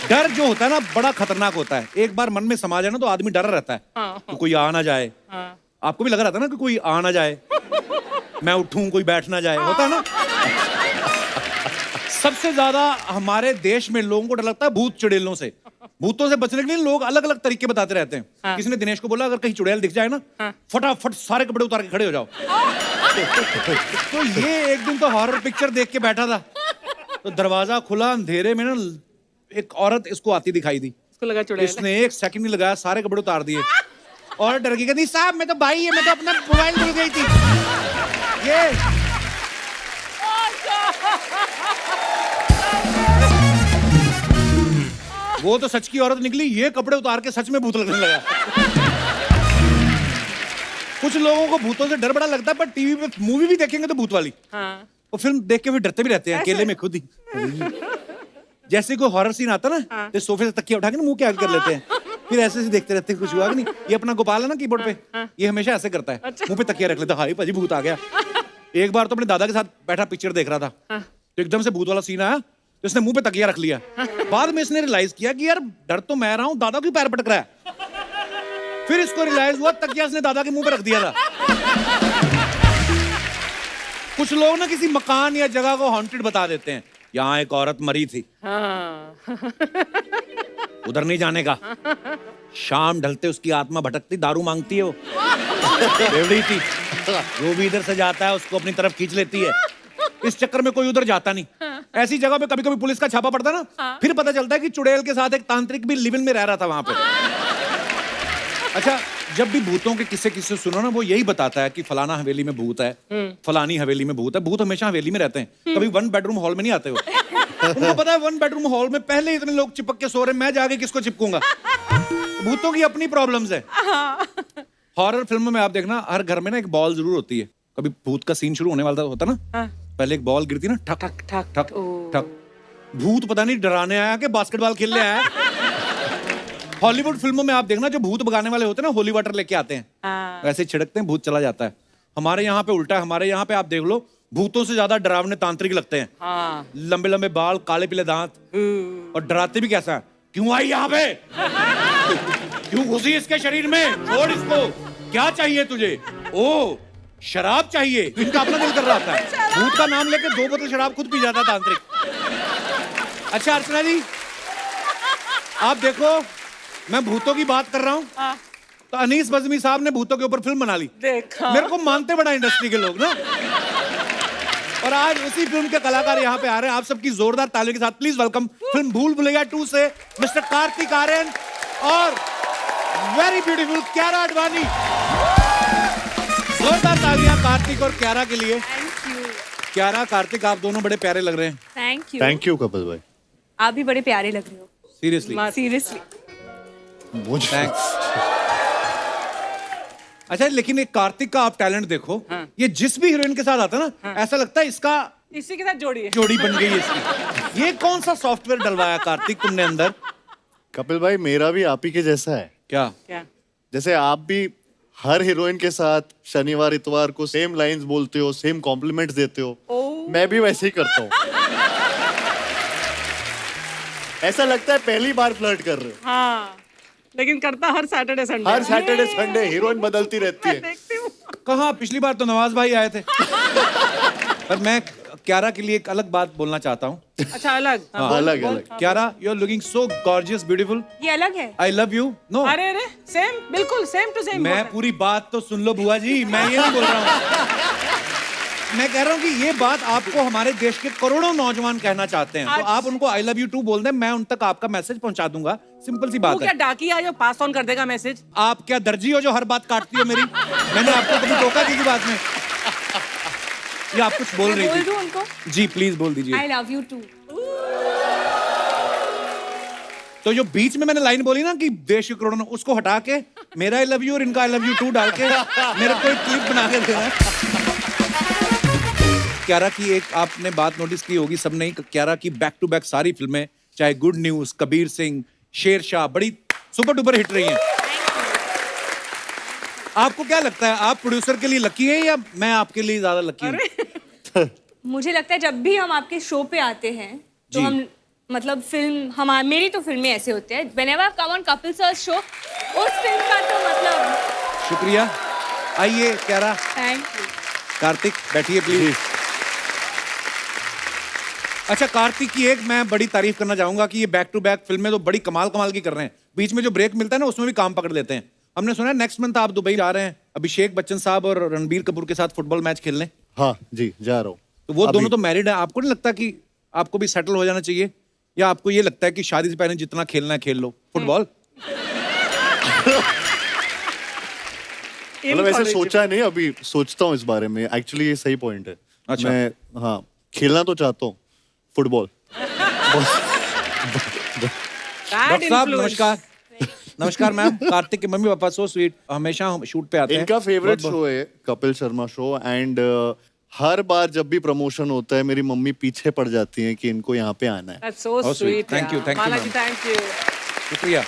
डर जो होता है ना बड़ा खतरनाक होता है। एक बार मन में समा जाए ना तो आदमी डर रहता है कि कोई आ ना जाए। आपको भी लग रहा था ना कि कोई आ ना जाए, मैं उठूं कोई बैठ ना जाए, होता है ना। सबसे ज्यादा हमारे देश में लोगों को डर लगता है भूत चुड़ैलों से। भूतों से बचने के लिए लोग अलग अलग तरीके बताते रहते हैं। किसी ने दिनेश को बोला अगर कहीं चुड़ैल दिख जाए ना फटाफट सारे कपड़े उतार के खड़े हो जाओ। तो ये एक दिन तो हॉरर पिक्चर देख के बैठा था, तो दरवाजा खुला, अंधेरे में ना एक औरत इसको आती दिखाई दी। इसको लगा चुड़ैल। इसने एक सेकंड नहीं लगाया, सारे कपड़े उतार दिए और डर गई, कहती साहब मैं तो भाई है, मैं तो अपना मोबाइल भूल गई थी। ये वो तो सच की औरत निकली, ये कपड़े उतार के सच में भूत लगने लगा। कुछ लोगों को भूतों से डर बड़ा लगता है, पर टीवी पे मूवी भी देखेंगे तो भूत वाली वो फिल्म देख के भी डरते भी रहते हैं अकेले में खुद ही। जैसे कोई हॉरर सीन आता ना तो सोफे से तकिया उठा के मुंह के आगे कर लेते हैं, फिर ऐसे ऐसे देखते रहते हैं कुछ हुआ नहीं। ये अपना गोपाल है ना कीबोर्ड पे, ये हमेशा ऐसे करता है, मुंह पे तकिया रख लेता है, हाय भाजी भूत आ गया। एक बार तो अपने दादा के साथ बैठा पिक्चर देख रहा था, तो एकदम से भूत वाला सीन आया तो इसने मुंह पे तकिया रख लिया। बाद में इसने रियलाइज किया कि यार डर तो मैं रहा हूँ, दादा क्यों पैर पटक रहा है। फिर इसको रियलाइज हुआ तकिया इसने दादा के मुंह पे रख दिया था। कुछ लोग ना किसी मकान या जगह को हॉन्टेड बता देते हैं, यहाँ एक औरत मरी थी, उधर नहीं जाने का, शाम ढलते उसकी आत्मा भटकती दारू मांगती है, वो बेवड़ी थी, वो भी इधर से जाता है उसको अपनी तरफ खींच लेती है। इस चक्कर में कोई उधर जाता नहीं। ऐसी जगह पे कभी कभी पुलिस का छापा पड़ता ना, फिर पता चलता है कि चुड़ैल के साथ एक तांत्रिक भी लिव इन में रह रहा था वहां पे। अच्छा, जब भी भूतों के किस्से सुनो ना, वो यही बताता है कि फलाना हवेली में भूत है, फलानी हवेली में भूत है। भूत हमेशा हवेली में रहते हैं, कभी 1 बेडरूम हॉल में नहीं आते हो। उनको पता है 1 बेडरूम हॉल में पहले इतने लोग चिपक के सो रहे, मैं जाके किसको चिपकूंगा। भूतों की अपनी प्रॉब्लम्स है। हॉरर फिल्म में आप देखना हर घर में ना एक बॉल जरूर होती है। कभी भूत का सीन शुरू होने वाला होता ना, पहले एक बॉल गिरती ना, ठक ठक ठक ठक ठक। भूत पता नहीं डराने आया कि बास्केटबॉल खेलने आया। हॉलीवुड फिल्मों में आप देखना जो भूत भगाने वाले होते हैं ना, होली वाटर लेके आते हैं, वैसे छिड़कते हैं, भूत चला जाता है। हमारे यहाँ पे उल्टा है, हमारे यहाँ पे आप देख लो भूतों से ज्यादा डरावने तांत्रिक लगते हैं। लंबे लंबे बाल, काले पीले दांत, और डराते भी कैसा है, क्यों आई यहाँ पे, क्यों घुसी इसके शरीर में, छोड़ इसको, क्या चाहिए तुझे, ओ शराब चाहिए, इनका अपना दिल कर रहा था। भूत का नाम लेके 2 बोतल शराब खुद पी जाता तांत्रिक। अच्छा अर्चना जी, आप देखो मैं भूतों की बात कर रहा हूँ, तो अनीस बज़मी साहब ने भूतों के ऊपर फिल्म बना ली। देखा? मेरे को मानते बड़ा इंडस्ट्री के लोग ना। और आज उसी फिल्म के कलाकार यहाँ पे आ रहे हैं, आप सबकी जोरदार तालियों के साथ प्लीज वेलकम फिल्म भूल भुलैया 2 से मिस्टर कार्तिक आर्यन और वेरी ब्यूटीफुल क्यारा आडवाणी। जोरदार तालियां कार्तिक और क्यारा के लिए। क्यारा, कार्तिक, आप दोनों बड़े प्यारे लग रहे हैं। थैंक यू कपिल भाई। आप भी बड़े प्यारे लग रहे हो। Seriously thanks. अच्छा, लेकिन एक कार्तिक का आप टैलेंट देखो, ये जिस भी हीरोइन के साथ आता है ना, ऐसा लगता है इसी के साथ जोड़ी बन गई है इसकी। ये कौन सा सॉफ्टवेयर डलवाया कार्तिक तुमने अंदर? कपिल भाई मेरा भी आप ही के जैसा है। क्या? जैसे आप भी हर हीरोइन के साथ शनिवार इतवार को सेम लाइंस बोलते हो, सेम कॉम्प्लीमेंट्स देते हो, मैं भी वैसे ही करता हूँ। ऐसा लगता है पहली बार फ्लर्ट कर रहे हो। हाँ, लेकिन करता हर सैटरडे संडे हीरोइन बदलती रहती है। कहाँ, पिछली बार तो नवाज भाई आए थे। पर मैं क्यारा के लिए एक अलग बात बोलना चाहता हूँ। अच्छा, अलग? हाँ, अलग। Kiara, you are looking so gorgeous, beautiful. ये अलग है। I love you. नो, अरे सेम, बिल्कुल सेम टू सेम। मैं पूरी बात तो सुन लो बुआ जी, मैं ये नहीं बोल रहा हूँ। मैं कह रहा हूँ कि ये बात आपको हमारे देश के करोड़ों नौजवान कहना चाहते हैं, तो आप उनको आई लव यू टू बोल दें, मैं उन तक आपका मैसेज पहुंचा दूंगा। सिंपल सी बात है। क्या डाकिया जो पास ऑन कर देगा मैसेज? आप क्या दर्जी हो जो हर बात काटती हो मेरी? मैंने आपको कभी टोका किसी बात में? ये आप कुछ बोल रही थी? उनको? जी प्लीज बोल दीजिए। I love you too. तो जो बीच में मैंने लाइन बोली ना कि देश के करोड़ों, उसको हटा के मेरा आई लव यू और इनका आई लव यू टू डाल के मेरे को एक क्लिप बना के देना। क्यारा की एक आपने बात नोटिस की होगी, सबने ही, क्यारा की बैक टू बैक सारी फिल्में, चाहे गुड न्यूज, कबीर सिंह, शेरशाह, बड़ी सुपर डुपर हिट रही हैं। आपको क्या लगता है, आप प्रोड्यूसर के लिए लकी हैं या मैं आपके लिए ज्यादा लकी हूं? मुझे लगता है जब भी हम आपके शो पे आते हैं तो हम मतलब फिल्म हमारी मेरी तो फिल्में ऐसे होते हैं whenever come on Kapil sir show उस फिल्म का तो मतलब शुक्रिया। आइए क्यारा। Thank you. कार्तिक बैठिए प्लीज। अच्छा कार्तिक की एक मैं बड़ी तारीफ करना चाहूंगा कि ये बैक टू बैक फिल्में तो बड़ी कमाल कमाल की कर रहे हैं, बीच में जो ब्रेक मिलता है ना उसमें भी काम पकड़ लेते हैं। हमने सुना है नेक्स्ट मंथ आप दुबई जा रहे हैं अभिषेक बच्चन साहब और रणबीर कपूर के साथ फुटबॉल मैच खेलने। हाँ जी जा रहा हूँ। तो वो दोनों तो मैरिड है, आपको नहीं लगता कि आपको भी सेटल हो जाना चाहिए, या आपको ये लगता है कि शादी से पहले जितना खेलना है खेल लो फुटबॉल? मतलब ऐसे सोचा नहीं, अभी सोचता हूँ इस बारे में। एक्चुअली ये सही पॉइंट है। अच्छा। मैं हाँ खेलना तो चाहता हूँ फुटबॉल। डॉक्टर साहब नमस्कार। नमस्कार मैम। कार्तिक के मम्मी पापा सो स्वीट, हमेशा हम शूट पे आते हैं। इनका फेवरेट बहुत- शो है कपिल शर्मा शो एंड हर बार जब भी प्रमोशन होता है मेरी मम्मी पीछे पड़ जाती हैं कि इनको यहाँ पे आना है। That's so Oh, sweet. sweet. Thank you, thank you, Mala ma'am. Ji, thank you. शुक्रिया।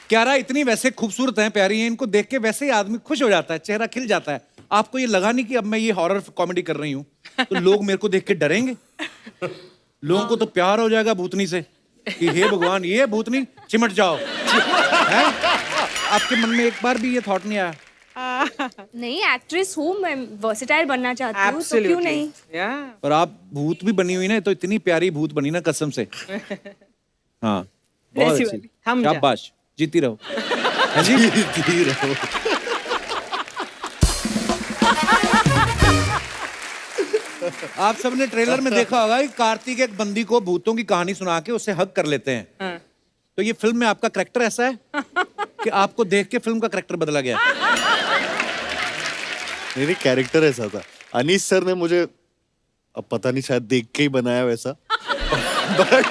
क्यारा इतनी वैसे खूबसूरत हैं, प्यारी हैं, इनको देख के वैसे ही आदमी खुश हो जाता है, चेहरा खिल जाता है। आपको ये लगा नहीं कि अब मैं ये हॉरर कॉमेडी कर रही हूँ तो लोग मेरे को देख के डरेंगे? लोगों को तो प्यार हो जाएगा भूतनी से कि हे भगवान ये भूतनी चिमट जाओ। हैं? आपके मन में एक बार भी ये थॉट नहीं आया? नहीं एक्ट्रेस हूँ मैं, वर्सेटाइल बनना चाहती हूँ तो क्यों Absolutely. नहीं। Yeah. पर आप भूत भी बनी हुई ना, तो इतनी प्यारी भूत बनी ना कसम से। हाँ बहुत वैसी अच्छी। वाली। हम जा। शाबाश, जीती रहो। हाँ जी जीती रहो। आप सबने ट्रेलर में देखा होगा कि कार्तिक एक बंदी को भूतों की कहानी सुना के उसे हग कर लेते हैं। हाँ. तो ये फिल्म में आपका करेक्टर ऐसा है कि आपको देख के फिल्म का करेक्टर बदला गया? नहीं कैरेक्टर ऐसा था। अनीस सर ने मुझे अब पता नहीं शायद देख के ही बनाया वैसा। बट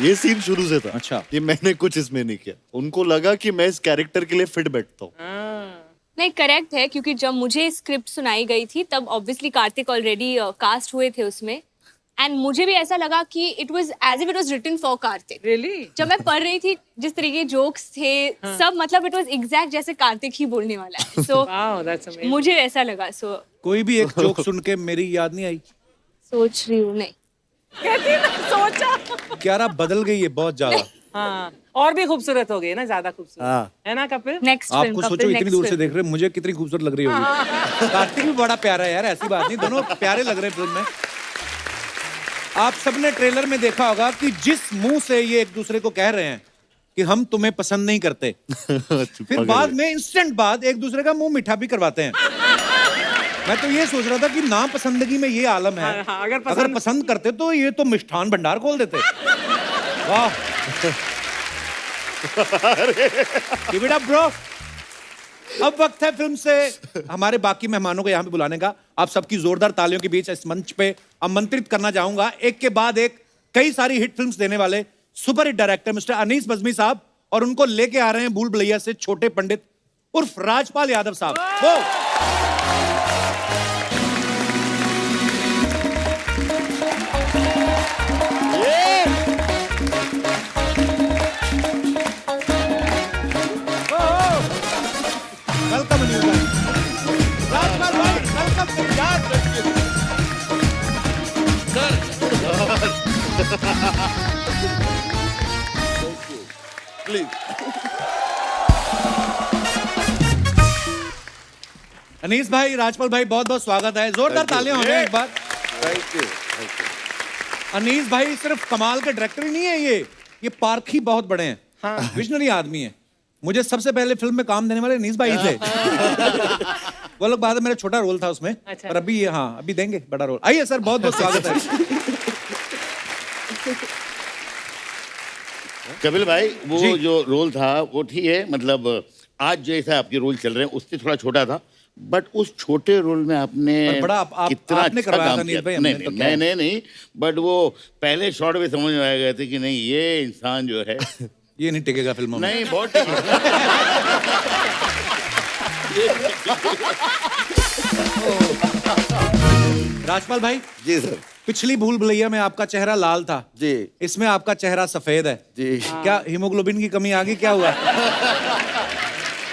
ये सीन शुरू से था। अच्छा। ये मैंने कुछ इसमें नहीं किया, उनको लगा कि मैं इस कैरेक्टर के लिए फिट बैठता हूँ। नहीं करेक्ट है क्योंकि जब मुझे स्क्रिप्ट सुनाई गई थी तब ऑब्वियसली कार्तिक ऑलरेडी कास्ट हुए थे उसमें एंड मुझे भी ऐसा लगा कि it was as if it was written for Kartik. Really? जब मैं पढ़ रही थी जिस तरीके के जोक्स थे सब मतलब इट वाज एग्जैक्ट जैसे कार्तिक ही बोलने वाला है। सो Wow, that's amazing. मुझे ऐसा लगा। सो कोई भी एक जोक सुन के मेरी याद नहीं आई? सोच रही हूँ नहीं। कहती ना सोचा। क्यारा बदल गई है बहुत ज्यादा। हाँ और भी खूबसूरत हो गई ना, ज्यादा खूबसूरत हाँ। है ना कपिल? नेक्स्ट आप फिल्म खुद सोचो इतनी दूर से देख रहे हो, मुझे कितनी खूबसूरत लग रही होगी। कार्तिक भी बड़ा प्यारा है यार, ऐसी बात नहीं, दोनों प्यारे लग रहे हैं फिल्म में। आप सबने ट्रेलर में देखा होगा कि जिस मुंह से ये एक दूसरे को कह रहे हैं कि हम तुम्हें पसंद नहीं करते, फिर बाद में इंस्टेंट बाद एक दूसरे का मुंह मीठा भी करवाते हैं। मैं तो ये सोच रहा था कि ना पसंदगी में ये आलम है। हाँ, अगर पसंद करते तो ये तो मिष्ठान भंडार खोल देते। वाह Give it up, bro. अब वक्त है फिल्म से हमारे बाकी मेहमानों को यहाँ पे बुलाने का। आप सबकी जोरदार तालियों के बीच इस मंच पे आमंत्रित करना चाहूंगा एक के बाद एक कई सारी हिट फिल्म्स देने वाले super hit director mister Anees Bazmee साहब, और उनको लेके आ रहे हैं भूल भुलैया से छोटे पंडित उर्फ राजपाल यादव साहब। वो वेलकम राजपाल भाई, वेलकम प्लीज। अनीस भाई, राजपाल भाई, बहुत बहुत स्वागत है। जोरदार तालियां हो जाए एक बार। Thank you. अनीस भाई सिर्फ कमाल के डायरेक्टर ही नहीं है, ये पारखी बहुत बड़े हैं। हाँ। विजनरी आदमी है। मुझे सबसे पहले फिल्म में काम देने वाले अनीस भाई थे। वो लोग बाद में मेरा छोटा रोल था उसमें। अच्छा। पर अभी ये हाँ अभी देंगे बड़ा रोल। आइए सर, बहुत बहुत स्वागत है। कपिल भाई वो जी। जो रोल था वो ठीक है, मतलब आज जैसा आपके रोल चल रहे हैं उससे थोड़ा छोटा था, बट उस छोटे रोल में आपने पर बड़ा कितना आपने अच्छा करवाया था काम नील किया। भाई, नहीं हमने तो नहीं क्या है? नहीं, बट वो पहले शॉट में समझ में आ गए थे कि नहीं ये इंसान जो है ये नहीं टिकेगा फिल्मों में। नहीं बहुत ठीक है। राजपाल भाई, जी सर। पिछली भूल भुलैया में आपका चेहरा लाल था, जी इसमें आपका चेहरा सफेद है। जी। क्या हीमोग्लोबिन की कमी आ गई, क्या हुआ?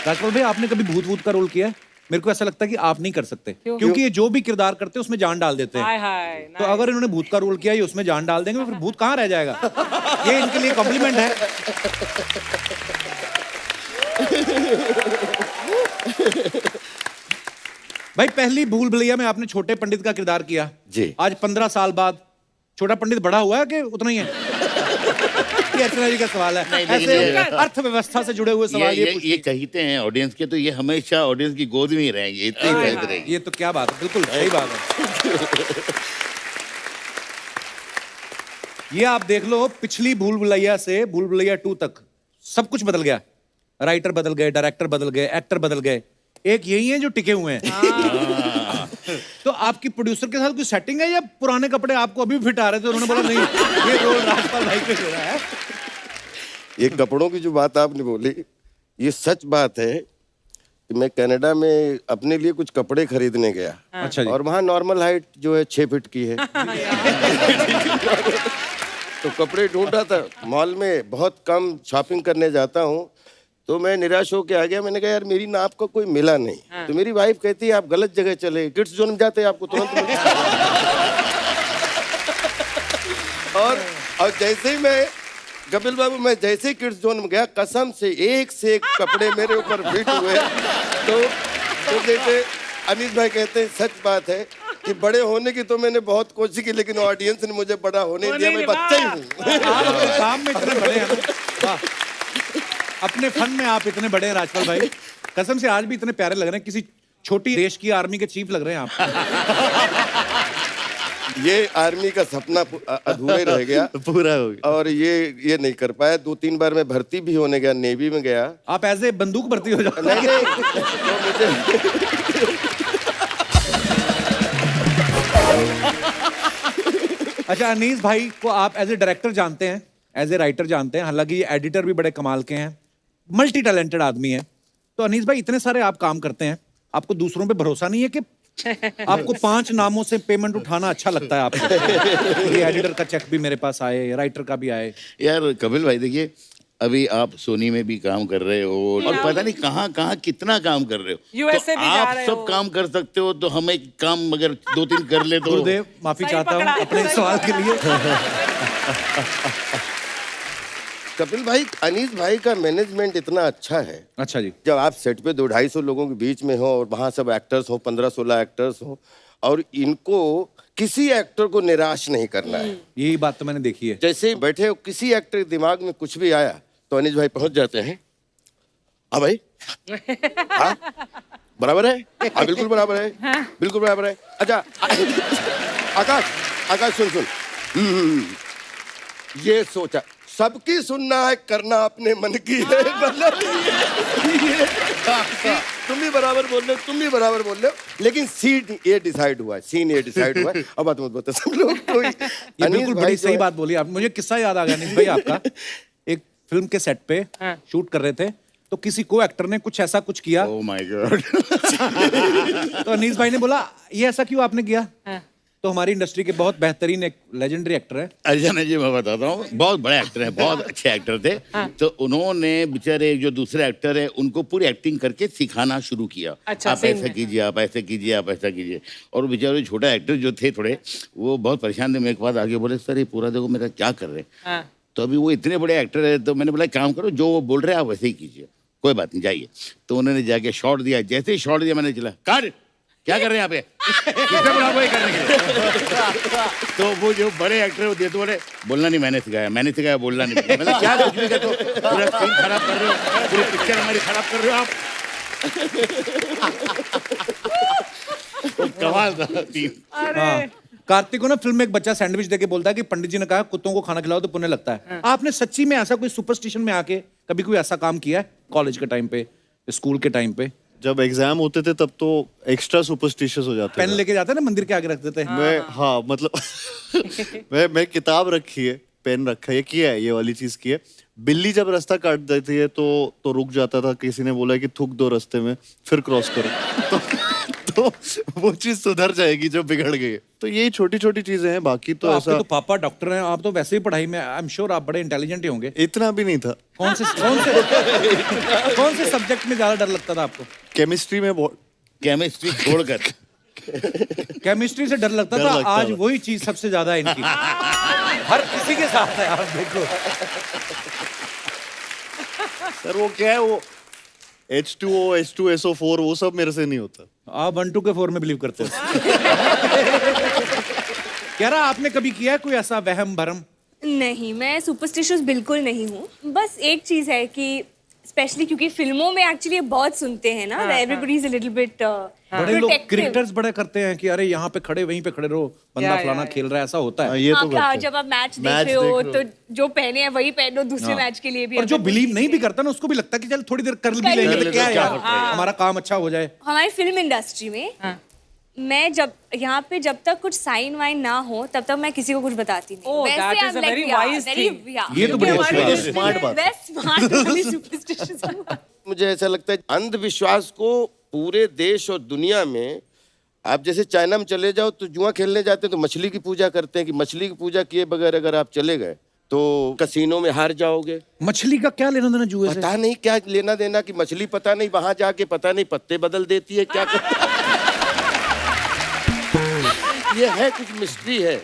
राजपाल भाई, आपने कभी भूत भूत का रोल किया है? मेरे को ऐसा लगता है कि आप नहीं कर सकते, क्योंकि ये जो भी किरदार करते हैं उसमें जान डाल देते हैं। हाय हाय तो अगर इन्होंने भूत का रोल किया, ये उसमें जान डाल देंगे, फिर भूत कहाँ रह जाएगा? ये इनके लिए कॉम्प्लीमेंट है। भाई पहली भूल भुलैया में आपने छोटे पंडित का किरदार किया जी। आज 15 साल बाद छोटा पंडित बड़ा हुआ है कि उतना ही है? ये अर्चना जी का सवाल है। नहीं, ऐसे लेकिन अर्थव्यवस्था से जुड़े हुए सवाल ये कहते हैं ऑडियंस के, तो ये हमेशा ऑडियंस की गोद में ही रहेंगे, इतनी ही कहते रहेंगे। ये तो क्या बात है, बिल्कुल सही बात है। ये आप देख लो, पिछली भूल भुलैया से भूल भुलैया 2 तक सब कुछ बदल गया। राइटर बदल गए, डायरेक्टर बदल गए, एक्टर बदल गए, एक यही है जो टिके हुए हैं। तो आपकी प्रोड्यूसर के साथ कोई सेटिंग है या पुराने कपड़े आपको अभी फिट आ रहे थे, उन्होंने बोला नहीं ये रोल राजपाल भाई को दे रहा है? ये कपड़ों की जो बात आपने बोली, ये सच बात है कि मैं कनाडा में अपने लिए कुछ कपड़े खरीदने गया। अच्छा जी। और वहाँ नॉर्मल हाइट जो है 6 फीट की है। तो कपड़े ढूंढ रहा था मॉल में, बहुत कम शॉपिंग करने जाता हूँ, तो मैं निराश होकर आ गया। मैंने कहा यार मेरी नाप का कोई मिला नहीं। तो मेरी वाइफ कहती है आप गलत जगह चले, किड्स जोन में जाते आपको तुरंत मिलता। और जैसे ही मैं कपिल बाबू, मैं जैसे ही किड्स जोन में गया, कसम से एक कपड़े मेरे ऊपर फिट हुए। तो जैसे अनीस भाई कहते हैं, सच बात है कि बड़े होने की तो मैंने बहुत कोशिश की, लेकिन ऑडियंस ने मुझे बड़ा होने दिया। मैं बच्चा ही हूँ। आप काम में इतने बड़े हैं, वाह। अपने फन में आप इतने बड़े हैं राजपाल भाई, कसम से आज भी इतने प्यारे लग रहे हैं, किसी छोटी देश की आर्मी के चीफ लग रहे हैं आप। ये आर्मी का सपना अधूरा ही रह गया, पूरा हो गया। और ये नहीं कर पाया। 2-3 बार मैं भर्ती भी होने गया, नेवी में गया। आप एज ए बंदूक भर्ती हो जाओ। नहीं तो मुझे अच्छा, अनीस भाई को आप एज ए डायरेक्टर जानते हैं, एज ए राइटर जानते हैं, हालांकि ये एडिटर भी बड़े कमाल के हैं, मल्टी टैलेंटेड आदमी है। तो अनीस भाई इतने सारे आप काम करते हैं, आपको दूसरों पे भरोसा नहीं है कि आपको 5 नामों से पेमेंट उठाना अच्छा लगता है आपको? ये एडिटर का चेक भी मेरे पास आए, राइटर का भी आए। यार कपिल भाई देखिए, अभी आप सोनी में भी काम कर रहे हो और पता नहीं कहाँ कहाँ कितना काम कर रहे हो। USA तो भी जा आप रहे सब हो। काम कर सकते हो, तो हमें काम अगर 2-3 कर ले तो। गुरुदेव माफी सही चाहता पकड़ा हूँ है, अपने सही सवाल के लिए। कपिल भाई, अनीस भाई का मैनेजमेंट इतना अच्छा है। अच्छा जी। जब आप सेट पे 200-250 लोगों के बीच में हो और वहाँ सब एक्टर्स हो, 15-16 एक्टर्स हो, और इनको किसी एक्टर को निराश नहीं करना है। यही बात तो मैंने देखी है। जैसे बिठे हो, किसी एक्टर के दिमाग में कुछ भी आया तो अनीस भाई पहुंच जाते हैं। हाँ भाई, हाँ बराबर है, हाँ बिल्कुल बराबर है, बिल्कुल बराबर है। अच्छा आकाश सुन, ये सोचा सबकी सुनना है, करना अपने मन की है। मतलब ये तुम भी बराबर बोल रहे हो, तुम भी बराबर बोल रहे हो, लेकिन सीन ये डिसाइड हुआ है। अब बात मत बता सब लोग। तो ये बिल्कुल बड़ी सही बात बोली आप। मुझे किस्सा याद आ गया अनीस भाई आपका। एक फिल्म के सेट पे शूट कर रहे थे, तो किसी को एक्टर ने कुछ ऐसा कुछ किया। Oh my God. तो अनीस भाई ने बोला ये ऐसा क्यों आपने किया? तो हमारी इंडस्ट्री के बहुत बेहतरीन एक लेजेंडरी एक्टर है अर्चना जी, मैं बताता हूँ, बहुत बड़े एक्टर हैं, बहुत अच्छे एक्टर थे। तो उन्होंने बेचारे जो दूसरे एक्टर है उनको पूरी एक्टिंग करके सिखाना शुरू किया। अच्छा, आप scene ऐसा में। कीजिए, आप ऐसा कीजिए, आप ऐसा कीजिए। और बेचारे छोटा एक्टर जो थे थोड़े, वो बहुत परेशान थे। मेरे के पास आगे बोले सर ये पूरा देखो मेरा क्या कर रहे हैं। तो अभी वो इतने बड़े एक्टर है, तो मैंने बोला काम करो, जो वो बोल रहे हैं आप वैसे ही कीजिए, कोई बात नहीं जाइए। तो उन्होंने जाके शॉट दिया, जैसे ही शॉट दिया मैंने चला कर क्या कर रहे हैं यहाँ पे, किसने बोला आपको ये करने के लिए? तो वो जो बड़े एक्टर है वो देते बोले बोलना नहीं मैंने सिखाया बोलना नहीं। मैंने क्या कुछ भी कहते हो, पूरा सीन खराब कर रहे हो, पूरी पिक्चर हमारी खराब कर रहे हो आप। तो कमाल था सीन। हाँ। कार्तिक को ना फिल्म में एक बच्चा सैंडविच देके बोलता है कि पंडित जी ने कहा कुत्तों को खाना खिलाओ तो पुण्य लगता है। आपने सच्ची में ऐसा कोई सुपरस्टिशन में आके कभी कोई ऐसा काम किया है? कॉलेज के टाइम पे, स्कूल के टाइम पे? जब एग्जाम होते थे तब तो एक्स्ट्रा सुपरस्टिशियस हो जाते पेन थे। लेके जाते ना मंदिर के आगे रख देते हैं। मैं हाँ मतलब मैं किताब रखी है, पेन रखा है, ये किया है, ये वाली चीज की है। बिल्ली जब रास्ता काट देती है तो रुक जाता था, किसी ने बोला कि थूक दो रास्ते में फिर क्रॉस करो। तो वो चीज सुधर जाएगी जो बिगड़ गई है। तो यही छोटी छोटी चीजें हैं, बाकी तो तो आपके ऐसा तो पापा डॉक्टर हैं, आप तो वैसे ही पढ़ाई में आई एम श्योर आप बड़े इंटेलिजेंट ही होंगे। इतना भी नहीं था। कौन से सब्जेक्ट में ज्यादा डर लगता था आपको? केमिस्ट्री में बहुत केमिस्ट्री छोड़कर। केमिस्ट्री से डर लगता डर था, लगता आज था। वही चीज सबसे ज्यादा है इनकी। हर किसी के साथ है, आप देखो। सर वो क्या है, वो H2O, H2SO4 वो सब मेरे से नहीं होता। आप 1 2 के 4 में बिलीव करते हो। कह रहा आपने कभी किया है कोई ऐसा वहम भरम? नहीं, मैं सुपरस्टिशियस बिल्कुल नहीं हूँ। बस एक चीज है कि स्पेशली क्योंकि फिल्मों में एक्चुअली बहुत सुनते हैं ना, everybody is a little bit बड़े लोग क्रिकेटर्स बड़े करते हैं कि अरे यहाँ पे खड़े वहीं पे खड़े रहो, बंदा फलाना खेल रहा है, ऐसा होता है। ये तो करते हैं। जब आप मैच देख मैच रहे हो देख तो जो पहने हैं वही पहनो दूसरे मैच के लिए भी। और जो अगर बिलीव नहीं भी करता ना, उसको भी लगता है कि चल थोड़ी देर कर भी लेंगे तो क्या है यार, हमारा काम अच्छा हो जाए। हमारी फिल्म इंडस्ट्री में मैं जब यहाँ पे जब तक कुछ साइन वाइन ना हो तब तक मैं किसी को कुछ बताती नहीं। Oh, वैसे that is I'm a like, very yeah, wise very- thing. yeah. ये तो बड़ी क्योंकि अच्छी हमारी बात है। industry Smart में बात। मैं smart वाली superstitious हूँ। मुझे ऐसा लगता है अंधविश्वास को पूरे देश और दुनिया में, आप जैसे चाइना में चले जाओ तो जुआ खेलने जाते हैं तो मछली की पूजा करते हैं कि मछली की पूजा किए बगैर अगर आप चले गए तो कसीनो में हार जाओगे। मछली का क्या लेना देना जुए से? पता नहीं क्या लेना देना कि मछली पता नहीं वहां जाके पता नहीं पत्ते बदल देती है क्या ये है कुछ मिस्ट्री है।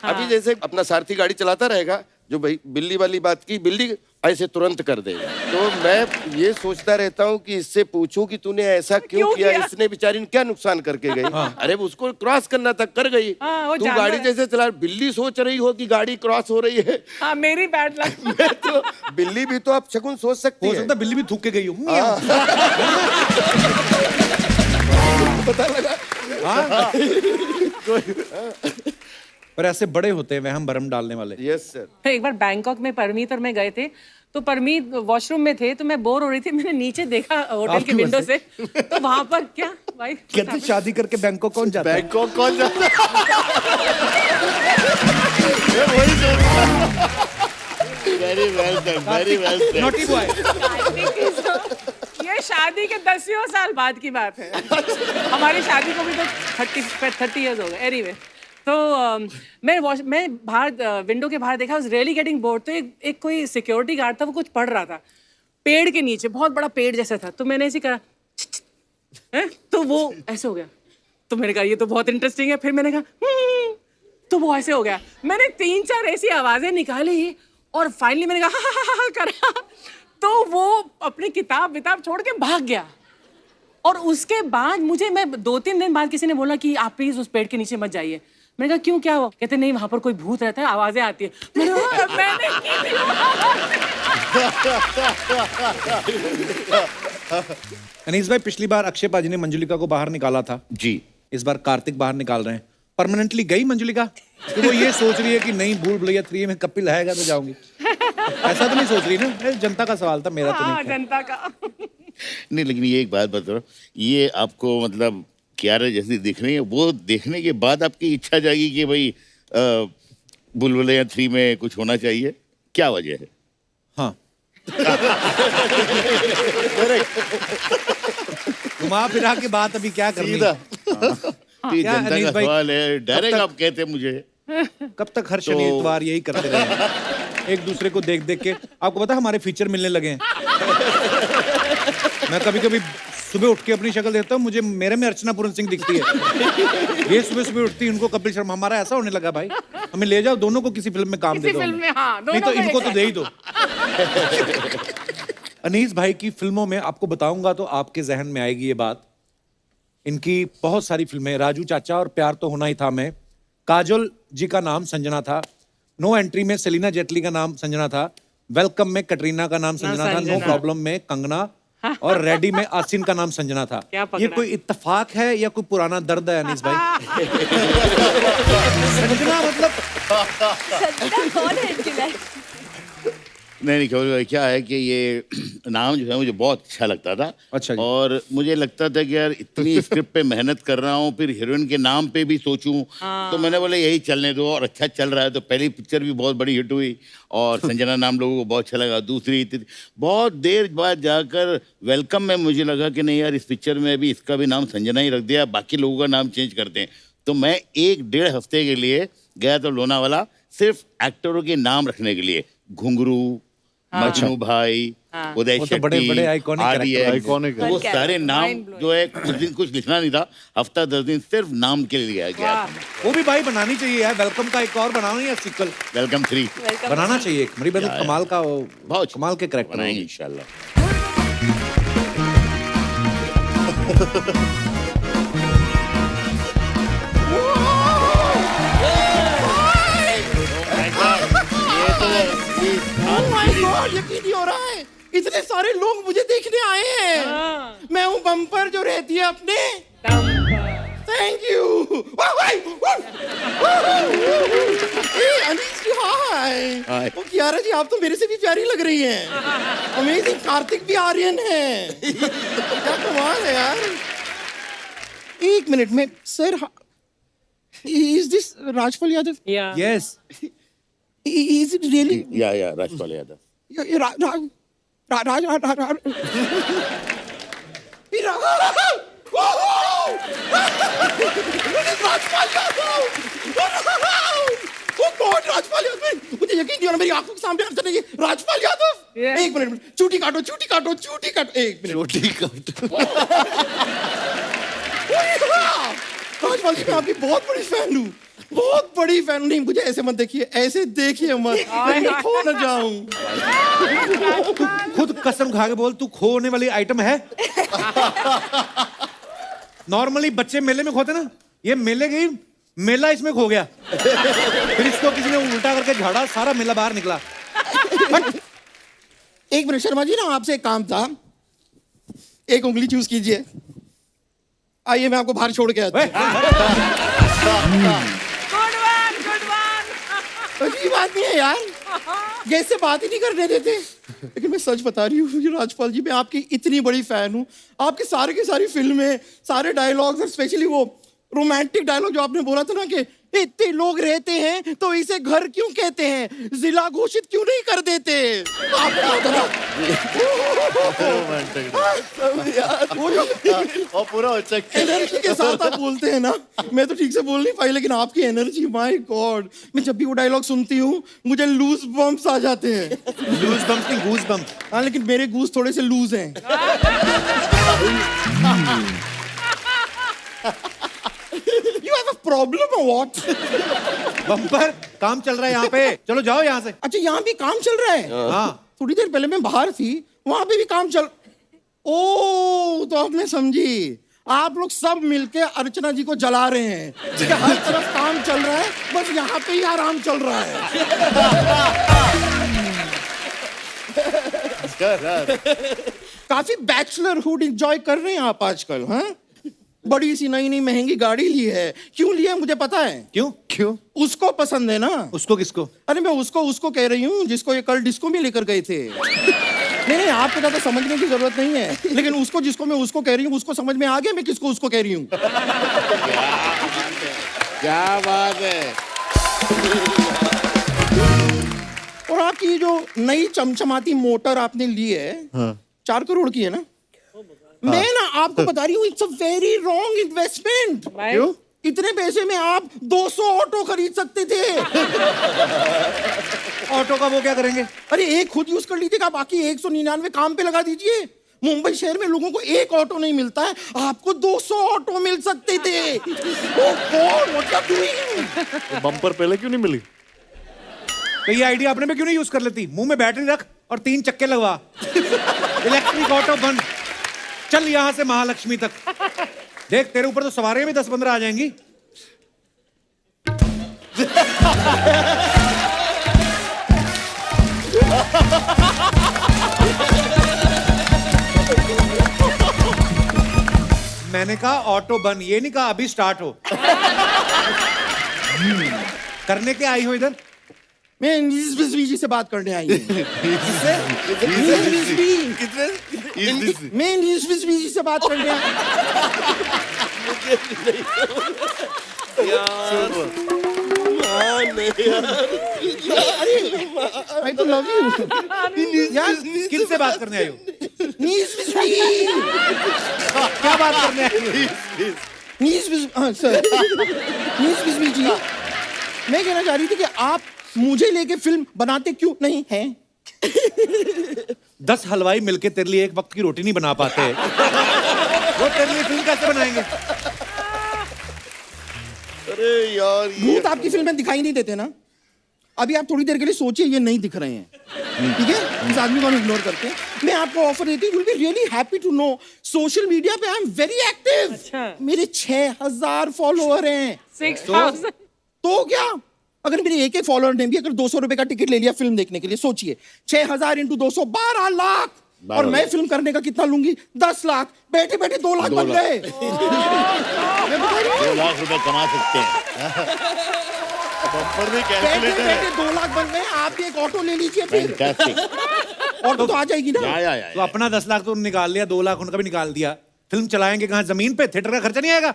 अभी जैसे अपना सारथी गाड़ी चलाता रहेगा, जो भाई बिल्ली वाली बात की, बिल्ली ऐसे तुरंत कर देगा। तो मैं ये सोचता रहता हूँ कि इससे पूछूं कि तूने ऐसा क्यों किया, इसने बेचारी ने क्या नुकसान करके गई। अरे उसको क्रॉस करना था, कर गई। वो तू जानवर गाड़ी है। जैसे चला, बिल्ली सोच रही हो कि गाड़ी क्रॉस हो रही है। हाँ, मेरी बैड लक। मैं तो बिल्ली भी तो आप शकुन सोच सकती हो है। सकता है बिल्ली भी थूक के गई हो। पता लगा। पर ऐसे बड़े होते हैं वहम भरम डालने वाले। Yes sir. एक बार बैंकॉक में परमीत और मैं गए थे, तो परमीत वॉशरूम में थे, तो मैं बोर हो रही थी, मैंने नीचे देखा होटल आपकी के विंडो वजह से, तो वहां पर क्या भाई कहते शादी करके बैंकॉक कौन जाता है? बैंकॉक कौन जाता है? वही very well done, very well done. Naughty boy. ये शादी के 10 साल बाद की बात है। हमारी शादी को भी तो 30 इयर्स हो गए। एनीवे, तो मैं बाहर विंडो के बाहर देखा, वाज रियली गेटिंग बोर्ड। तो एक कोई सिक्योरिटी गार्ड था, वो कुछ पढ़ रहा था पेड़ के नीचे, बहुत बड़ा पेड़ जैसा था। तो मैंने ऐसे करा तो वो ऐसे हो गया। तो मैंने कहा ये तो बहुत इंटरेस्टिंग है। फिर मैंने कहा तो वो ऐसे हो गया। मैंने 3-4 ऐसी आवाजें निकाली और फाइनली मैंने कहा हा करा, तो वो अपनी किताब छोड़ के भाग गया। और उसके बाद मैं 2-3 दिन बाद किसी ने बोला कि आप प्लीज उस पेड़ के नीचे मत जाइए। मैंने कहा क्यों, क्या हुआ? कहते नहीं, वहां पर कोई भूत रहता है, आवाजें आती है। मैंने की थी वो। अनीस भाई, पिछली बार अक्षय पाजी ने मंजुलिका को बाहर निकाला था, जी। इस बार कार्तिक बाहर निकाल रहे हैं। परमानेंटली गई मंजुलिका? तो वो ये सोच रही है कि नहीं, भूल भुलैया 3 में कपिल आएगा तो जाऊंगी, ऐसा तो नहीं सोच रही ना? जनता का सवाल था, मेरा तो हाँ, नहीं था। जनता का। नहीं, लेकिन ये एक बात बताओ, ये आपको मतलब क्यारा जैसी दिख रही है, वो देखने के बाद आपकी इच्छा जागी कि भाई बुलबुलैया 3 में कुछ होना चाहिए, क्या वजह है? हाँ। घुमा फिरा के बात अभी क्या करनी? सीधा। ये क्या जनता अनीस का भाई, सवाल है, डायरेक्ट तक- आप कहते हैं मुझे। कब तक हर शनि इतवार यही करते रहे एक दूसरे को देख देख के? आपको पता है हमारे फीचर मिलने लगे हैं। मैं कभी कभी सुबह उठ के अपनी शक्ल देखता हूँ, मुझे मेरे में अर्चना पूरन सिंह दिखती है। ये सुबह सुबह उठती है, उनको कपिल शर्मा। हमारा ऐसा होने लगा भाई, हमें ले जाओ दोनों को किसी फिल्म में काम दे किसी दो फिल्म हमें। में, हाँ, नहीं तो दोनों को इनको एक तो दे ही दो। अनीस भाई की फिल्मों में आपको बताऊंगा तो आपके जहन में आएगी ये बात। इनकी बहुत सारी फिल्में, राजू चाचा और प्यार तो होना ही था में काजोल जी का नाम संजना था, नो एंट्री में सेलिना जेटली का नाम संजना था, वेलकम में कटरीना का नाम संजना था, नो प्रॉब्लम में कंगना, और रेडी में आसिन का नाम संजना था। क्या पकड़ा? ये कोई इत्तेफाक है या कोई पुराना दर्द है अनीस भाई? संजना मतलब सच्चा कौन है इनकी लाइफ? नहीं, क्या है कि ये नाम जो है मुझे बहुत अच्छा लगता था। अच्छा जी। और मुझे लगता था कि यार इतनी स्क्रिप्ट पे मेहनत कर रहा हूँ, फिर हीरोइन के नाम पे भी सोचूं, तो मैंने बोला यही चलने दो। और अच्छा चल रहा है, तो पहली पिक्चर भी बहुत बड़ी हिट हुई और संजना नाम लोगों को बहुत अच्छा लगा। दूसरी बहुत देर बाद जाकर वेलकम में मुझे लगा कि नहीं यार, इस पिक्चर में भी इसका भी नाम संजना ही रख दिया, बाकी लोगों का नाम चेंज करते हैं। तो मैं 1-1.5 हफ्ते के लिए गया तो लोनावाला, सिर्फ एक्टरों के नाम रखने के लिए। घुंघरू, मजनू भाई, उदय वो तो बड़े- शेट्टी, बड़े iconic character RDX, iconic है। वो Mind सारे नाम blowing। जो है कुछ दिन कुछ लिखना नहीं था, हफ्ता 10 दिन सिर्फ नाम के लिए लिया गया। वाह वो भी भाई बनानी चाहिए यार, वेलकम का एक और बनाओ या सिक्वल वेलकम 3 वेलकम बनाना चाहिए एक। मेरी बहन कमाल का वो बहुत कमाल के करेक्टर बनाएंगे हैं। इंशाल्लाह। यकीन नहीं हो रहा है, इतने सारे लोग मुझे देखने आए हैं। मैं हूँ बम्पर जो रहती है अपने। Thank you. Anees ji hi. Hi. ओ कियारा जी आप तो मेरे से भी प्यारी लग रही हैं। अमेजिंग, कार्तिक भी आर्यन है। क्या कमाल है यार। एक मिनट में sir, is this Rajpal Yadav? या Yes. Is it really? या राजपाल यादव। मुझे यकीन नहीं हो रहा, मेरी आंखों के सामने अचानक ये राजपाल यादव। Yeah. एक मिनट, चूटी काटो चूटी काटो चूटी काटो, एक मिनट। रोटी कट। राजपाल जी मैं आपकी बहुत बड़ी फैन हूँ, बहुत बड़ी फैन। नहीं मुझे ऐसे मत देखिए, ऐसे देखिए मत, मैं खो न जाऊं। खुद कसम खा के बोल, तू खोने वाली आइटम है? नॉर्मली बच्चे मेले में खोते ना, ये मेले गई, मेला इसमें खो गया। फिर इसको किसी ने उल्टा करके झाड़ा, सारा मेला बाहर निकला। एक मिनट शर्मा जी ना, आपसे एक काम था। एक उंगली चूज कीजिए, आइए मैं आपको बाहर छोड़ के आता हूं। गुड वन अजीब आदमी है यार, जैसे बात ही नहीं करने देते। लेकिन मैं सच बता रही हूँ राजपाल जी, मैं आपकी इतनी बड़ी फैन हूँ। आपके सारे की सारी फिल्में, सारे डायलॉग्स, और स्पेशली वो रोमांटिक डायलॉग जो आपने बोला था ना कि इतने लोग रहते हैं तो इसे घर क्यों कहते हैं, जिला घोषित क्यों नहीं कर देते। आपने बोला था ना, वो जो और पूरा चेक। एनर्जी के साथ आप बोलते हैं ना, मैं तो ठीक से बोल नहीं पाई, लेकिन आपकी एनर्जी, माय गॉड। मैं जब भी वो डायलॉग सुनती हूँ मुझे लूज बम्प्स आ जाते हैं। लूज बम्प नहीं, गूज बम्प। हाँ लेकिन मेरे गूज थोड़े से लूज हैं। You have a problem or what? Bumper काम चल रहा है यहाँ पे, चलो जाओ यहाँ से। अच्छा यहाँ भी काम चल रहा है? हाँ थोड़ी देर पहले मैं बाहर थी, वहां पे भी काम चल। ओ तो अब मैं समझी, आप लोग सब मिलके अर्चना जी को जला रहे हैं कि हर तरफ काम चल रहा है, बस यहाँ पे ही आराम चल रहा है। काफी बैचलरहुड एंजॉय कर रहे हैं आप आजकल, हाँ? बड़ी सी नई नई महंगी गाड़ी ली है। क्यों ली है मुझे पता है। क्यों? क्यों? उसको पसंद है ना। उसको किसको? अरे मैं उसको कह रही हूँ जिसको ये कल डिस्को में लेकर गए थे। नहीं आपको ज्यादा समझने की जरूरत नहीं है, लेकिन उसको जिसको मैं उसको कह रही हूँ उसको समझ में आ गया मैं किसको उसको कह रही हूँ। क्या बात है। और आपकी जो नई चमचमाती मोटर आपने ली है, हाँ। 4 करोड़ की है ना? मैं ना आपको बता रही हूँ, it's a very wrong investment. क्यों? इतने पैसे में आप 200 ऑटो खरीद सकते थे। ऑटो का वो क्या करेंगे? अरे एक खुद यूज कर लीजिएगा, बाकी 199 काम पे लगा दीजिए। मुंबई शहर में लोगों को एक ऑटो नहीं मिलता है, आपको 200 ऑटो मिल सकते थे। Oh God, what are you doing? Bumper पहले क्यों नहीं मिली? तो ये आइडिया अपने में क्यों नहीं यूज कर लेती? मुंह में बैटरी रख और 3 चक्के लगवा। इलेक्ट्रिक ऑटो बन, चल यहां से महालक्ष्मी तक। देख तेरे ऊपर तो सवारियां भी 10-15 आ जाएंगी। मैंने कहा ऑटो बन, ये नहीं कहा अभी स्टार्ट हो। करने के आई हो इधर? मैं निस्बी जी से बात करने आई हूँ। मैं निस्बी जी से बात करने आई। I तो love you। यार किससे बात करने आई हो? निस्बी। क्या बात करने आई हो? निस्बी जी, मैं कहना चाह रही थी कि आप मुझे लेके फिल्म बनाते क्यों नहीं हैं? 10 हलवाई मिलके तेरे लिए एक वक्त की रोटी नहीं बना पाते, वो तेरे लिए फिल्म कैसे बनाएंगे? अरे यार भूत आपकी फिल्म में दिखाई नहीं देते ना। अभी आप थोड़ी देर के लिए सोचिए, ये नहीं दिख रहे हैं, ठीक है? इस आदमी को हम इग्नोर करते हैं। मैं आपको ऑफर देती हूँ, will be really happy to know, social media पे आई एम वेरी एक्टिव। अच्छा। मेरे 6000 फॉलोअर हैं। 6,000 तो क्या, अगर मेरे एक फॉलोअर ने भी अगर 200 रुपए का टिकट ले लिया फिल्म देखने के लिए, सोचिए 6000 इंटू 200 12 लाख। और मैं फिल्म करने का कितना लूंगी? 10 लाख। बैठे बैठे 2 लाख बन गए। मैं बता रही हूँ, 2 लाख रुपए कमा सकते हैं। बम्पर में बैठे कैलकुलेटर है। बैठे 2 लाख बन गए। आप भी एक ऑटो ले लीजिए फिर, फैंटास्टिक। ऑटो तो आ जाएगी ना। या तो अपना 10 लाख तो निकाल लिया, 2 लाख उनका भी निकाल दिया। फिल्म चलाएंगे कहाँ? जमीन पे? थिएटर का खर्चा नहीं आएगा?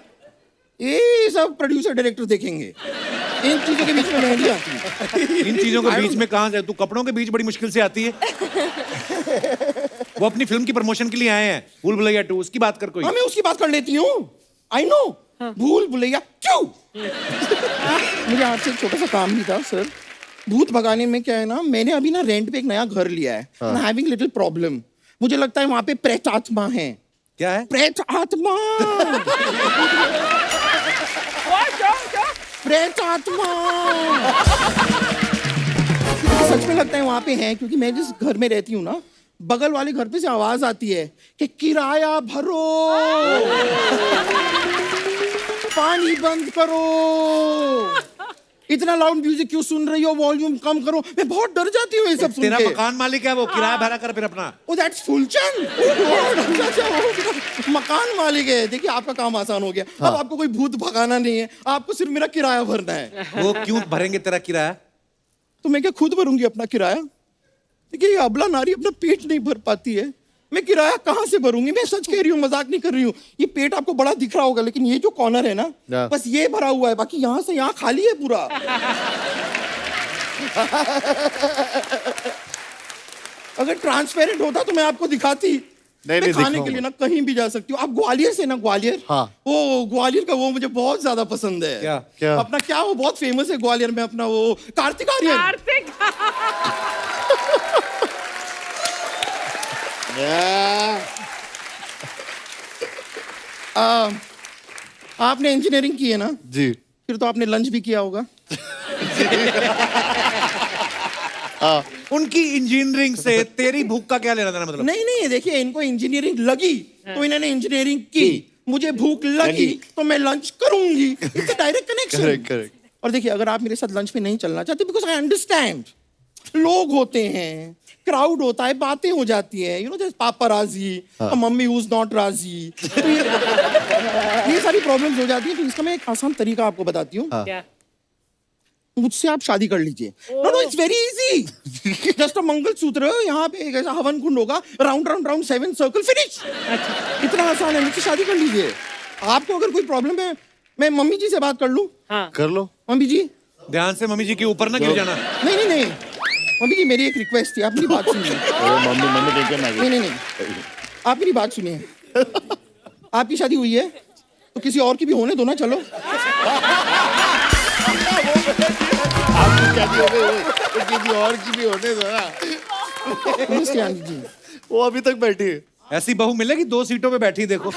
ये सब प्रोड्यूसर डायरेक्टर देखेंगे। इन चीजों के बीच में मेहंदी आती है। इन चीजों के बीच में कहाँ से? तू कपड़ों के बीच बड़ी मुश्किल से आती है। वो अपनी फिल्म की प्रमोशन के लिए आए हैं, भूल भुलैया 2, उसकी बात कर कोई। हाँ, मैं उसकी बात कर लेती हूँ। आई नो, भूल भुलैया क्यों। मुझे आपसे एक छोटा सा काम भी था सर। भूत भगाने में क्या है ना, मैंने अभी ना रेंट पे एक नया घर लिया है। Having little problem. मुझे लगता है वहां पे प्रेत आत्मा है। क्या है? प्रेत आत्मा। प्रेत आत्मा। मुझे सच में लगता है वहां पे है, क्योंकि मैं जिस घर में रहती हूँ ना, बगल वाले घर पे से आवाज आती है कि किराया भरो, पानी बंद करो, इतना लाउड म्यूजिक क्यों सुन रही हो, वॉल्यूम कम करो। मैं बहुत डर जाती हूँ ये सब सुन तेरा के। मकान मालिक है वो, किराया भरा कर फिर अपना। Oh, that's Phulchand. मकान मालिक है। देखिए आपका काम आसान हो गया। अब आपको कोई भूत भगाना नहीं है, आपको सिर्फ मेरा किराया भरना है। वो क्यों भरेंगे तेरा किराया? तो मैं क्या खुद भरूंगी अपना किराया? देखिए ये अबला नारी अपना पेट नहीं भर पाती है, मैं किराया कहाँ से भरूंगी? मैं सच कह रही हूँ, मजाक नहीं कर रही हूँ। ये पेट आपको बड़ा दिख रहा होगा, लेकिन ये जो कॉर्नर है ना, बस ये भरा हुआ है, बाकी यहाँ से यहाँ खाली है पूरा। अगर ट्रांसपेरेंट होता तो मैं आपको दिखाती। नहीं, मैं खाने दिखाऊंगा। के लिए ना कहीं भी जा सकती हूँ। आप ग्वालियर से ना, ग्वालियर, हाँ। वो ग्वालियर का वो मुझे बहुत ज्यादा पसंद है। क्या? क्या? अपना क्या वो बहुत फेमस है ग्वालियर में, अपना वो कार्तिक आर्यन। कार्तिक। आपने इंजीनियरिंग की है ना, जी। फिर तो आपने लंच भी किया होगा। उनकी इंजीनियरिंग से तेरी भूख का क्या लेना देना? मतलब नहीं नहीं, देखिए इनको इंजीनियरिंग लगी तो इन्होंने इंजीनियरिंग की, मुझे भूख लगी तो मैं लंच करूंगी। It's direct connection. Correct correct. और देखिए अगर आप मेरे साथ लंच पे नहीं चलना चाहते, बिकॉज आई अंडरस्टैंड, लोग होते हैं, क्राउड होता है, बातें हो जाती है, यू नो जैसे पापा राजी, मम्मी हुज नॉट राजी, तो ये सारी प्रॉब्लम्स हो जाती है। तो इसका मैं एक आसान तरीका आपको बताती हूँ। क्या? मुझसे आप शादी कर लीजिए। No no, it's very easy. Just a mangalsutra, यहाँ पे एक ऐसा हवन कुंड होगा, round round round 7 circle, finish. इतना आसान है, मुझसे शादी कर लीजिए। आपको अगर कोई प्रॉब्लम है, मैं मम्मी जी से बात कर लूं? हाँ। कर लो। मम्मी जी, ध्यान से मम्मी जी के ऊपर ना गिर जाना। नहीं नहीं नहीं, मम्मी जी मेरी एक रिक्वेस्ट थी, आप मेरी बात सुनिए। मम्मी मम्मी टेंशन आ नहीं नहीं नहीं, आप मेरी बात सुनिए। आपकी शादी हुई है तो किसी और की भी होने दो ना, चलो। आपकी शादी हो गई तो किसी और की भी होने दो ना। नमस्ते आंटी जी। वो अभी तक बैठी है। ऐसी बहू मिलेगी 2 सीटों पे बैठी, देखो।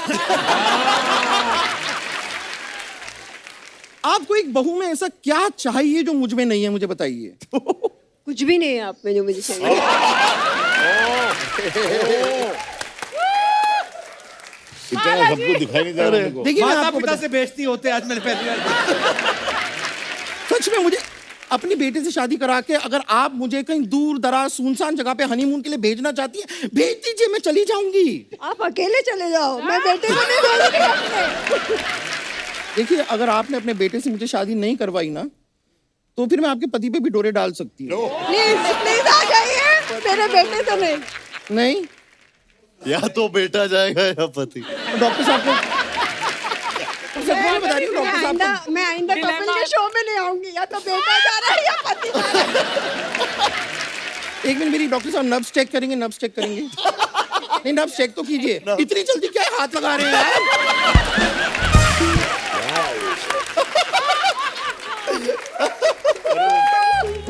आपको एक बहू में ऐसा क्या चाहिए जो मुझ में नहीं है, मुझे बताइए। कुछ भी नहीं है आप में जो मुझे चाहिए। इतना सबको दिखाई नहीं दे रहा मेरे को। देखिए मैं माता आपको पिता से बेइज्जती होते आज मैंने पहली बार। सच में मुझे अपनी बेटे से शादी करा के अगर आप मुझे कहीं दूर दराज सुनसान जगह पे हनीमून के लिए भेजना चाहती है, भेज दीजिए, मैं चली जाऊंगी। आप अकेले चले जाओ, मैं बेटे को नहीं भेजूंगी अपने। देखिए अगर आपने अपने बेटे से मुझे शादी नहीं करवाई ना, तो फिर मैं आपके पति पे भी डोरे डाल सकती हूँ। प्लीज प्लीज आ जाइए, मेरे बेटे से नहीं। नहीं, या तो बेटा जाएगा या पति। डॉक्टर साहब को सच में बता रही हूँ, डॉक्टर साहब को मैं आइंदा कपिल के शो में नहीं आऊंगी, या तो बेटा जा रहा है या पति जा रहा है। एक मिनट, मेरी डॉक्टर साहब नब्स चेक करेंगे, नब्स चेक करेंगे। नहीं नब्स चेक तो कीजिए, इतनी जल्दी क्या हाथ लगा रहे हैं आप?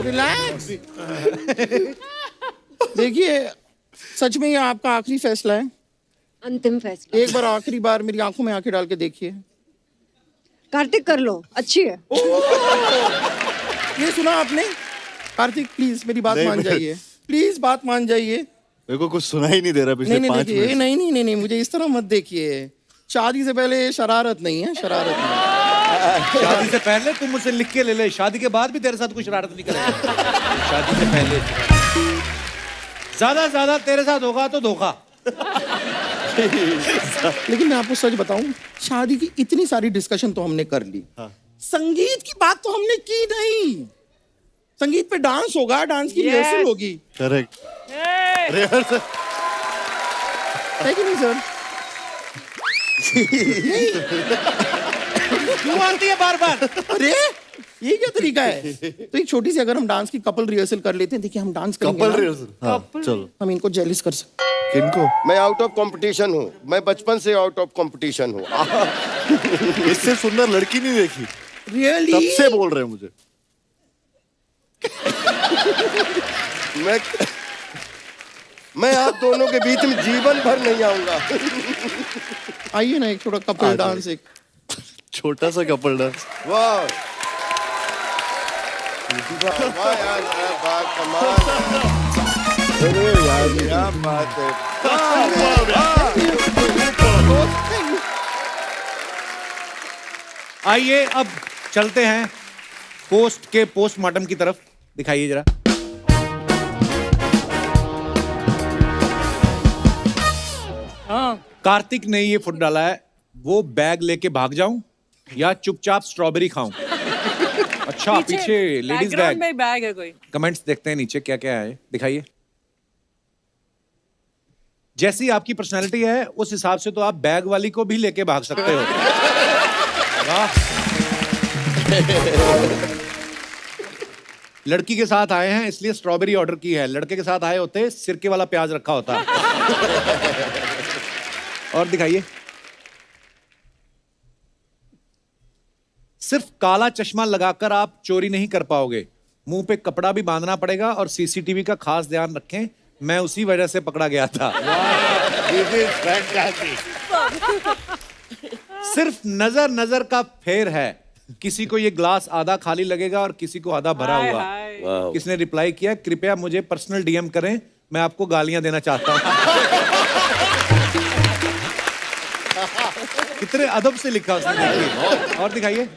रिलैक्स। देखिए, सच में ये आपका आखिरी फैसला है? अंतिम फैसला। एक बार आखिरी बार मेरी आंखों में आंखें डाल के देखिए। कार्तिक कर लो, अच्छी है। ये सुना आपने? कार्तिक प्लीज मेरी बात नहीं, मान मैं- जाइए, प्लीज बात मान जाइए। मेरे को कुछ सुना ही नहीं दे रहा पिछले नहीं 5 देखिए, मिनट। नहीं, मुझे इस तरह मत देखिए। शादी से पहले शरारत नहीं है, शरारत नहीं। शादी से पहले तुम मुझसे लिख के ले ले, शादी के बाद भी तेरे साथ कुछ शरारत नहीं करेगा। शादी से पहले ज्यादा से ज्यादा तेरे साथ होगा तो धोखा। लेकिन मैं आपको सच बताऊं, शादी की इतनी सारी डिस्कशन तो हमने कर ली, संगीत की बात तो हमने की नहीं। संगीत पे डांस होगा, डांस की रिहर्सल होगी, करेक्ट। है कि नहीं सर? क्यों आती है बार बार? अरे ये क्या तरीका है? तो एक छोटी सी अगर हम डांस की कपल रिहर्सल कर लेते हैं, देखिए हम डांस करेंगे कपल ना, रिहर्सल। हाँ, चलो। हम इनको जेलिस कर सकते किनको? मैं आउट ऑफ कंपटीशन हूँ, मैं बचपन से आउट ऑफ कंपटीशन हूँ। इससे सुंदर लड़की नहीं देखी, हैं। रियली? तब से बोल रहे हैं मुझे। मैं आप दोनों के बीच में जीवन भर नहीं आऊंगा। आइए ना एक थोड़ा कपल डांस, एक छोटा सा कपल डांस। वाह वाह यार, क्या कमाल है। अरे यार क्या बात है। आइए अब चलते हैं पोस्ट के पोस्टमार्टम की तरफ। दिखाइए जरा। कार्तिक ने ये फुट डाला है, वो बैग लेके भाग जाऊं या चुपचाप स्ट्रॉबेरी खाऊं? अच्छा, पीछे लेडीज बैकग्राउंड बैग। में बैग है कोई। कमेंट्स देखते हैं नीचे क्या क्या है, दिखाइए। जैसी आपकी पर्सनालिटी है उस हिसाब से तो आप बैग वाली को भी लेके भाग सकते हो। वाह। लड़की के साथ आए हैं इसलिए स्ट्रॉबेरी ऑर्डर की है, लड़के के साथ आए होते सिरके वाला प्याज रखा होता। और दिखाइए। सिर्फ काला चश्मा लगाकर आप चोरी नहीं कर पाओगे, मुंह पे कपड़ा भी बांधना पड़ेगा और सीसीटीवी का खास ध्यान रखें, मैं उसी वजह से पकड़ा गया था। सिर्फ नजर नजर का फेर है, किसी को ये ग्लास आधा खाली लगेगा और किसी को आधा भरा हाय, हुआ। हाय। किसने रिप्लाई किया, कृपया मुझे पर्सनल डीएम करें, मैं आपको गालियां देना चाहता हूं। कितने अदब से लिखा उसने, देखिए। और दिखाइए।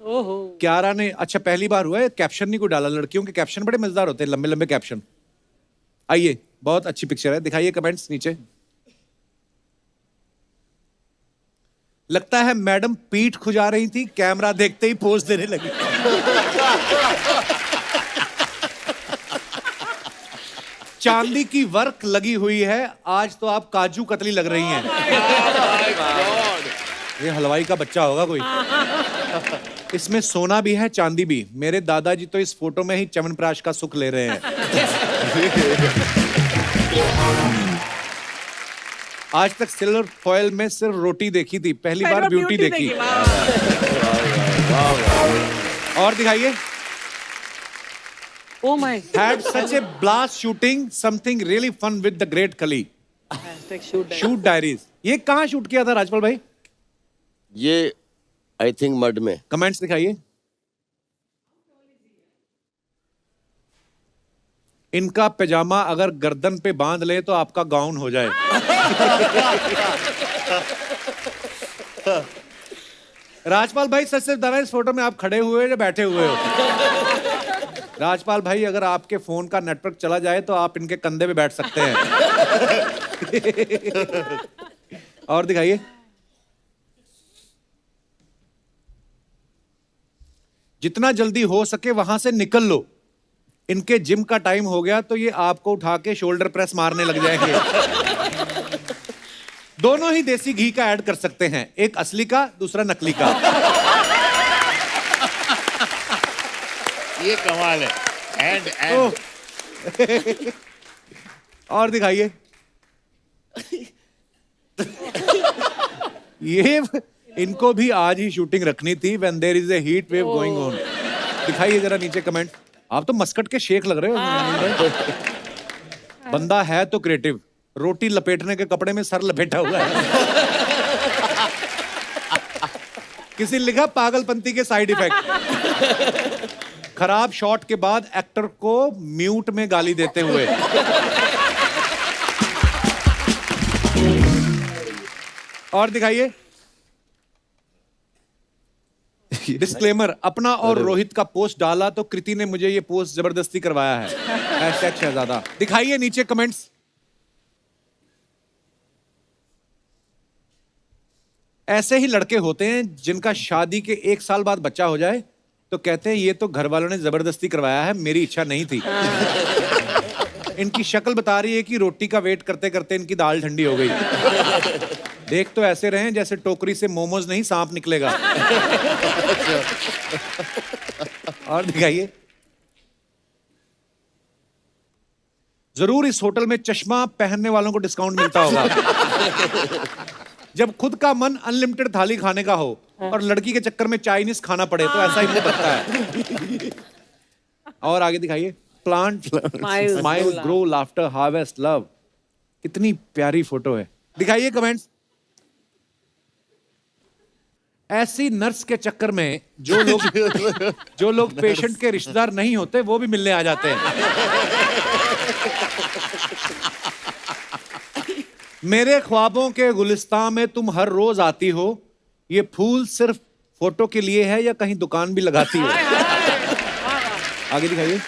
ओहो। क्यारा ने, अच्छा पहली बार हुआ है, कैप्शन नहीं कोई डाला। लड़कियों के कैप्शन बड़े मजेदार होते हैं, लंबे लंबे कैप्शन। आइए, बहुत अच्छी पिक्चर है, दिखाइए कमेंट्स नीचे। लगता है मैडम पीठ खुजा रही थी, कैमरा देखते ही पोज देने लगी। चांदी की वर्क लगी हुई है, आज तो आप काजू कतली लग रही हैं। ये हलवाई का बच्चा होगा कोई। इसमें सोना भी है, चांदी भी। मेरे दादाजी तो इस फोटो में ही च्यवनप्राश का सुख ले रहे हैं। आज तक सिल्वर फॉयल में सिर्फ रोटी देखी थी, पहली बार ब्यूटी देखी। और दिखाइए। Oh my. Had such a blast shooting something really fun with the great Kali. Shoot diaries. ये कहाँ शूट किया था राजपाल भाई? ये आई थिंक मड में। कमेंट्स दिखाइए। इनका पैजामा अगर गर्दन पे बांध ले तो आपका गाउन हो जाए। राजपाल भाई सच से बताना, इस फोटो में आप खड़े हुए हो या बैठे हुए हो? राजपाल भाई, अगर आपके फोन का नेटवर्क चला जाए तो आप इनके कंधे पे बैठ सकते हैं। और दिखाइए। जितना जल्दी हो सके वहां से निकल लो, इनके जिम का टाइम हो गया तो ये आपको उठा के शोल्डर प्रेस मारने लग जाएंगे। दोनों ही देसी घी का ऐड कर सकते हैं, एक असली का, दूसरा नकली का। ये कमाल है। एंड और दिखाइए। ये इनको भी आज ही शूटिंग रखनी थी, when there is a heat wave going on. दिखाइए जरा नीचे कमेंट। आप तो मस्कट के शेख लग रहे हो। बंदा है तो क्रिएटिव, रोटी लपेटने के कपड़े में सर लपेटा हुआ है। किसी ने लिखा पागलपंती के साइड इफेक्ट। खराब शॉट के बाद एक्टर को म्यूट में गाली देते हुए। और दिखाइए। डिस्क्लेमर, अपना और रोहित का पोस्ट डाला तो कृति ने मुझे ये पोस्ट जबरदस्ती करवाया है। #शहजादा। दिखाइए नीचे कमेंट्स। ऐसे ही लड़के होते हैं जिनका शादी के 1 साल बाद बच्चा हो जाए तो कहते हैं ये तो घर वालों ने जबरदस्ती करवाया है, मेरी इच्छा नहीं थी। इनकी शक्ल बता रही है कि रोटी का वेट करते करते इनकी दाल ठंडी हो गई। देख तो ऐसे रहे जैसे टोकरी से मोमोज नहीं सांप निकलेगा। और दिखाइए। जरूर इस होटल में चश्मा पहनने वालों को डिस्काउंट मिलता होगा। जब खुद का मन अनलिमिटेड थाली खाने का हो और लड़की के चक्कर में चाइनीज खाना पड़े तो ऐसा ही मुंह बनता है। और आगे दिखाइए। Plant smile grow laughter harvest love. कितनी प्यारी फोटो है। दिखाइए कमेंट्स। ऐसी नर्स के चक्कर में जो लोग पेशेंट के रिश्तेदार नहीं होते वो भी मिलने आ जाते हैं। मेरे ख्वाबों के गुलिस्तान में तुम हर रोज आती हो, ये फूल सिर्फ फोटो के लिए है या कहीं दुकान भी लगाती हो? आगे दिखाइए।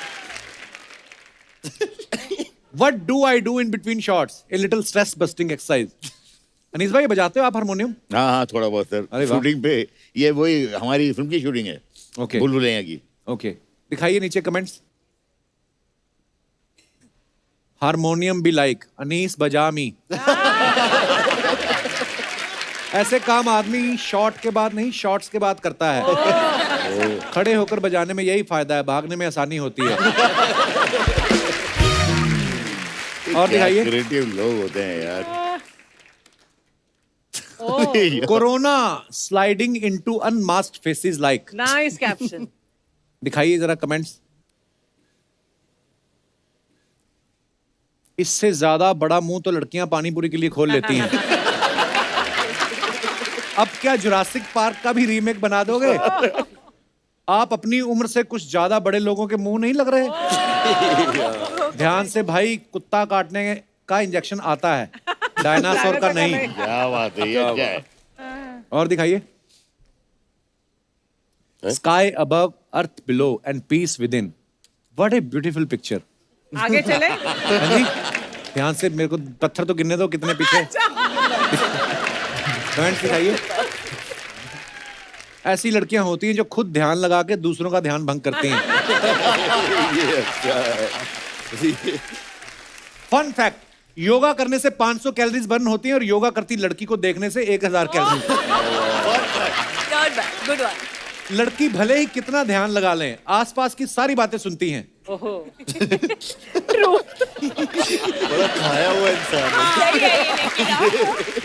What do I do in between shots? A little stress busting exercise. Anees भाई, बजाते हो आप हारमोनियम? हाँ, थोड़ा बहुत सर। अरे वाह। शूटिंग पे, ये वही हमारी फिल्म की शूटिंग है। ओके। भूल-भुलैया की। ओके, दिखाइए नीचे कमेंट्स। हारमोनियम भी लाइक अनीस बजा मी। ऐसे काम आदमी शॉट के बाद नहीं, शॉट्स के बाद करता है। खड़े होकर बजाने में यही फायदा है, भागने में आसानी होती है। और दिखाइए। क्रिएटिव लोग होते हैं यार। Corona sliding into unmasked faces like. Nice caption. दिखाइए जरा कमेंट्स। इससे ज्यादा बड़ा मुंह तो लड़कियां पानी पूरी के लिए खोल लेती हैं। अब क्या जुरासिक पार्क का भी रीमेक बना दोगे? आप अपनी उम्र से कुछ ज्यादा बड़े लोगों के मुंह नहीं लग रहे? ध्यान से भाई, कुत्ता काटने का इंजेक्शन आता है, डायनासोर का नहीं। क्या बात है, ये क्या है? और दिखाइए। Sky above earth below and peace with in. What a beautiful picture. आगे चले। हाँ जी, ध्यान से, मेरे को पत्थर तो गिनने दो कितने पीछे। कमेंट्स दिखाइए। ऐसी लड़कियां होती हैं जो खुद ध्यान लगा के दूसरों का ध्यान भंग करती हैं। फन फैक्ट, योगा करने से 500 कैलोरीज बर्न होती हैं और योगा करती लड़की को देखने से 1000 कैलोरी। Good one. लड़की भले ही कितना ध्यान लगा लें, आसपास की सारी बातें सुनती हैं। बड़ा खाया हुआ इंसान है।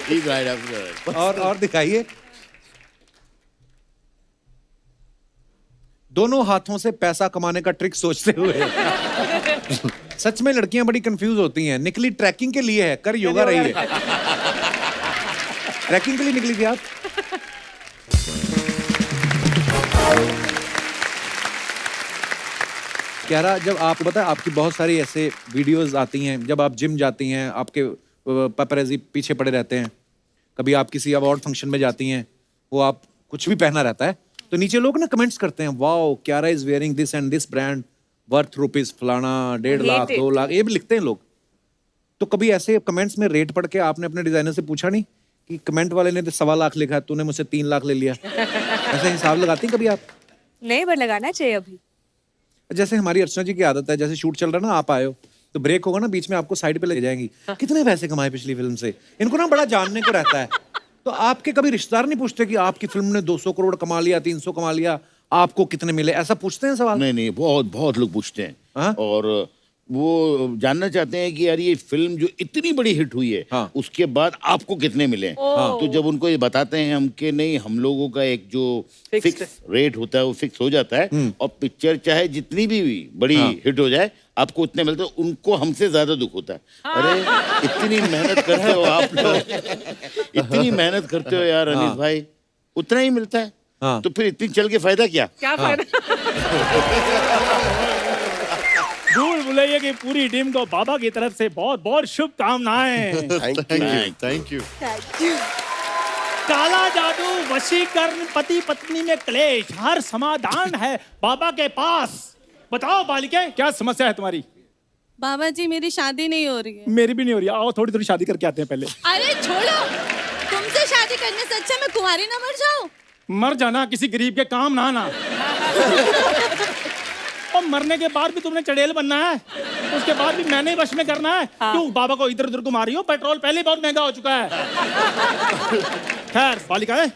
He's right after that. और दिखाइए। दोनों हाथों से पैसा कमाने का ट्रिक सोचते हुए। सच में लड़कियां बड़ी कंफ्यूज होती हैं। निकली ट्रैकिंग के लिए है, कर योगा रही है। ट्रैकिंग के लिए निकली थी आप? कह रहा, जब आप पता है आपकी बहुत सारी ऐसे वीडियोस आती हैं, जब आप जिम जाती हैं, आपके पेपरेजी पीछे पड़े रहते हैं, कभी आप किसी अवार्ड फंक्शन में जाती हैं, वो आप कुछ भी पहना रहता है तो नीचे लोग ना कमेंट्स करते हैं, wow Kiara is wearing this and this brand worth rupees फलाना 1.5 लाख 2 लाख, ये भी लिखते हैं लोग। तो कभी ऐसे कमेंट्स में रेट पढ़ के आपने अपने डिजाइनर से पूछा नहीं कि कमेंट वाले ने तो 1.25 लाख लिखा है, तूने मुझसे 3 लाख ले लिया? ऐसे हिसाब लगाती हैं कभी आप? नहीं, पर लगाना चाहिए अभी। जैसे हमारी अर्चना जी की आदत है, जैसे शूट चल रहा है ना, आप आए हो तो ब्रेक होगा ना, बीच में आपको साइड पे ले जाएंगी, कितने पैसे कमाए पिछली फिल्म से। इनको ना बड़ा जानने को रहता है। तो आपके कभी रिश्तेदार नहीं पूछते कि आपकी फिल्म ने 200 करोड़ कमा लिया, 300 कमा लिया, आपको कितने मिले? ऐसा पूछते हैं सवाल? नहीं, बहुत बहुत लोग पूछते हैं। हाँ? और वो जानना चाहते हैं कि यार ये फिल्म जो इतनी बड़ी हिट हुई है हाँ। उसके बाद आपको कितने मिले हैं? तो जब उनको ये बताते हैं हम कि नहीं, हम लोगों का एक जो Fixed फिक्स रेट होता है वो फिक्स हो जाता है, और पिक्चर चाहे जितनी भी बड़ी हिट हो जाए आपको उतने मिलते हैं, उनको हमसे ज्यादा दुख होता है। अरे इतनी मेहनत करते हो आप लोग, इतनी मेहनत करते हो यार अनीस भाई, उतना ही मिलता है। हाँ। तो फिर इतनी चल के फायदा क्या? क्या फायदा? भूल भुलैया की पूरी टीम को बाबा की तरफ से बहुत बहुत शुभकामनाएं। थैंक यू काला जादू, वशीकरण, पति पत्नी में क्लेश, हर समाधान है बाबा के पास। बताओ बालिके, क्या समस्या है तुम्हारी? बाबा जी मेरी शादी नहीं हो रही है। मेरी भी नहीं हो रही। आओ थोड़ी थोड़ी शादी करके आते हैं पहले। अरे छोड़ो, तुमसे शादी करने से अच्छा मैं कुंवारी ना मर जाऊं। मर जाना, किसी गरीब के काम ना आना। और मरने के बाद भी तुमने चड़ेल बनना है, उसके बाद भी मैंने ही वश में करना है। क्यों बाबा को इधर उधर घुमा रही हो? पेट्रोल पहले ही बहुत महंगा हो चुका है। खैर बालिकाएं,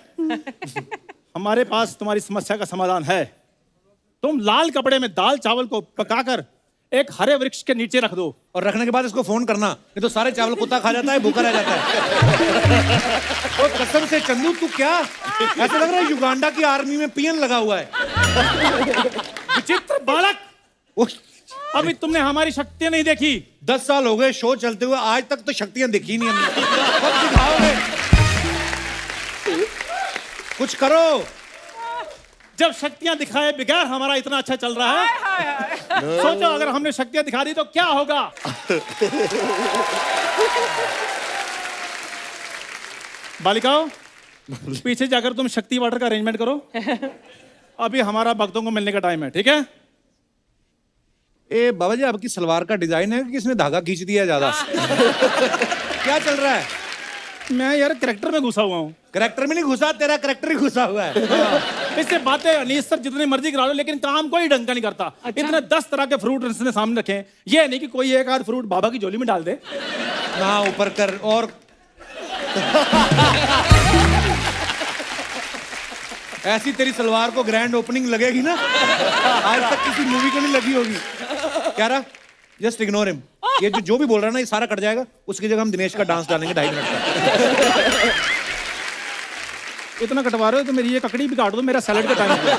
हमारे पास तुम्हारी समस्या का समाधान है। तुम लाल कपड़े में दाल चावल को पकाकर एक हरे वृक्ष के नीचे रख दो, और रखने के बाद इसको फोन करना, नहीं तो सारे चावल कुत्ता खा जाता है, भूखा रह जाता है। और कसम से चंदू, तू क्या ऐसा लग रहा है युगांडा की आर्मी में पीएन लगा हुआ है। विचित्र बालक, अभी तुमने हमारी शक्तियां नहीं देखी। 10 साल हो गए शो चलते हुए, आज तक तो शक्तियां दिखी नहीं हमने। कब दिखाओगे? कुछ करो। जब शक्तियां दिखाए बगैर हमारा इतना अच्छा चल रहा है, सोचो अगर हमने शक्तियां दिखा दी तो क्या होगा। बालिकाओं, पीछे जाकर तुम शक्ति वाटर का अरेंजमेंट करो। अभी हमारा भक्तों को मिलने का टाइम है, ठीक है? ए बाबा जी, आपकी सलवार का डिजाइन है कि किसने धागा खींच दिया ज्यादा? क्या चल रहा है? मैं यार कैरेक्टर में घुसा हुआ हूँ। करेक्टर में नहीं घुसा, तेरा करेक्टर ही घुसा हुआ है। इससे बातें अनीस सर जितनी मर्जी करा लो, लेकिन काम कोई ढंग का नहीं करता। इतने 10 तरह के फ्रूट इसने सामने रखे हैं, ये नहीं कि कोई एक आध फ्रूट बाबा की झोली में डाल दे। ना ऊपर कर। और ऐसी तेरी सलवार को ग्रैंड ओपनिंग लगेगी ना, आज तक किसी मूवी को नहीं लगी होगी। क्या रहा? Just ignore him. ये जो भी बोल रहा है ना, ये सारा कट जाएगा। उसकी जगह हम दिनेश का डांस डालेंगे 2.5 मिनट का। इतना कटवा रहे हो तो मेरी ये ककड़ी भी काट दो, मेरा सैलेड का टाइम हो गया।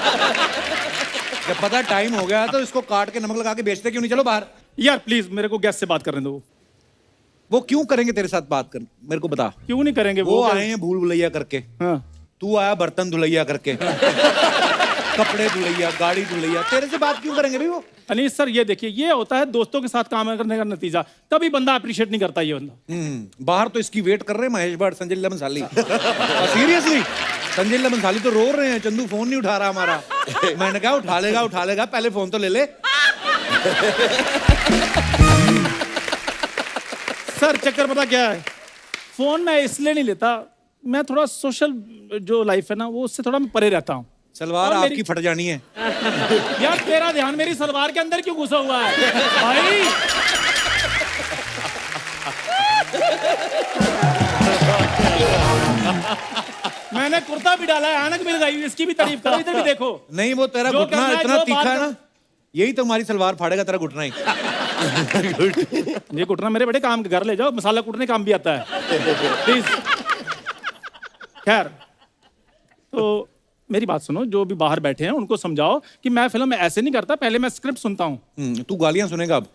जब पता टाइम हो गया तो इसको काट के नमक लगा के बेचते क्यों नहीं? चलो बाहर। यार प्लीज मेरे को गेस्ट से बात करने दो। वो क्यों करेंगे तेरे साथ बात कर? मेरे को बता। क्यों नहीं करेंगे? वो आए हैं भूल भुलैया करके, हाँ। तू आया बर्तन धुलैया करके। कपड़े धुलैया, गाड़ी धुलैया, तेरे से बात क्यों करेंगे भाई वो? अनीस सर ये देखिए, ये होता है दोस्तों के साथ काम करने का नतीजा। कभी बंदा अप्रिशिएट नहीं करता ये बंदा। बाहर तो इसकी वेट कर रहे हैं महेश भट्ट, संजय लीला बंसाली। सीरियसली, संजय लीला बंसाली तो रो रहे हैं, चंदू फोन नहीं उठा रहा हमारा। मैंने कहा उठा लेगा, पहले फोन तो ले ले। सर चक्कर पता क्या है, फोन मैं इसलिए नहीं लेता, मैं थोड़ा सोशल जो लाइफ है ना वो उससे थोड़ा मैं परे रहता हूँ। सलवार आपकी फट जानी है। यार तेरा ध्यान मेरी सलवार के अंदर क्यों घुसा हुआ है भाई? मैंने कुर्ता भी डाला है, ऐनक भी लगाई हुई, इसकी भी तारीफ करो। इधर भी देखो। नहीं, वो तेरा जो घुटना करना है, इतना जो तीखा बात है ना, यही तो हमारी सलवार फाड़ेगा तेरा घुटना ही। ये कुटना मेरे बड़े काम के, घर ले जाओ, मसाला कूटने काम भी आता है। प्लीज। खैर, तो मेरी बात सुनो, जो भी बाहर बैठे हैं उनको समझाओ कि मैं फिल्म में ऐसे नहीं करता, पहले मैं स्क्रिप्ट सुनता हूँ। तू गालियां सुनेगा अब।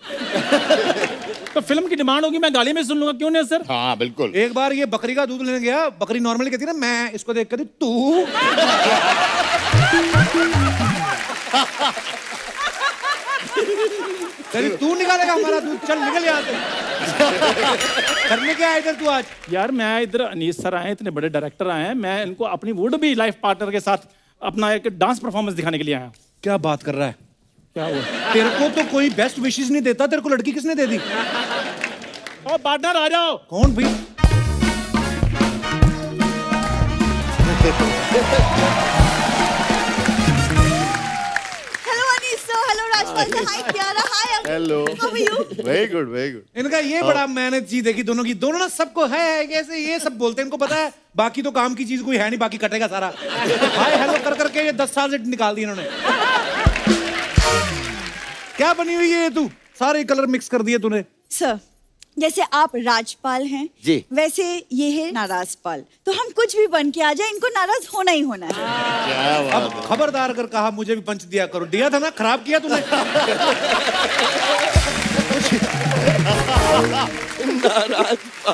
तो फिल्म की डिमांड होगी, मैं गाली में सुन लूंगा, क्यों नहीं सर? हाँ बिल्कुल। एक बार ये बकरी का दूध लेने गया, बकरी नॉर्मली कहती है ना मैं, इसको देख कर तू। तू निकालेगा हमारा दूध? चल निकल यहाँ से। करने क्या आया इधर तू आज? यार मैं इधर अनीस सर आए, इतने बड़े डायरेक्टर आए हैं, मैं इनको अपनी वुड बी लाइफ पार्टनर के साथ अपना एक डांस परफॉर्मेंस दिखाने के लिए आया हूँ। क्या बात कर रहा है? क्या हुआ? तेरे को तो कोई बेस्ट विशेस नहीं देता, तेरे को लड़की किसने दे दी? और पार्टनर आ जाओ। कौन भाई? हेलो अनीसो, हेलो राजपाल सर, हाय प्यारा, hi uncle. Hello, how are you? Very good very good. इनका ये बड़ा मैंने चीज देखी दोनों की, दोनों ना सबको है कैसे ये सब बोलते हैं, इनको पता है बाकी तो काम की चीज कोई है नहीं, बाकी कटेगा सारा। हाय हेलो कर करके ये 10 साल से निकाल दी इन्होंने। क्या बनी हुई है ये तू? सारे कलर मिक्स कर दिए तूने। सर, जैसे आप राजपाल हैं जी। वैसे ये है नाराजपाल, तो हम कुछ भी बन के आ जाए, इनको नाराज होना ही होना है। क्या बात अब खबरदार अगर कहा मुझे भी पंच दिया करो। दिया था ना, खराब किया तूने।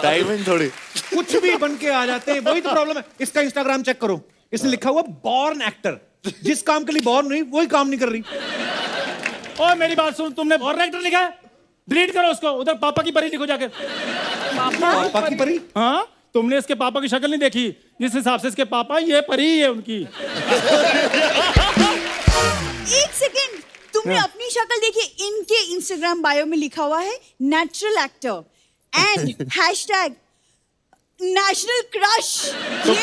टाइमिंग थोड़ी। कुछ भी बन के आ जाते हैं, वही तो प्रॉब्लम है। इसका इंस्टाग्राम चेक करो, इसने लिखा हुआ बॉर्न एक्टर। जिस काम के लिए बॉर्न नहीं, वही काम नहीं कर रही। ओ मेरी बात सुन, तुमने बॉर्न एक्टर लिखा है, डिलीट करो उसको, उधर पापा की परी लिखो जाकर। पापा की परी? हाँ, तुमने इसके पापा की शक्ल नहीं देखी, जिस हिसाब से इसके पापा, ये परी ही है उनकी। एक सेकेंड, तुमने अपनी शक्ल देखी? इनके इंस्टाग्राम बायो में लिखा हुआ है natural actor and hashtag national crush. ये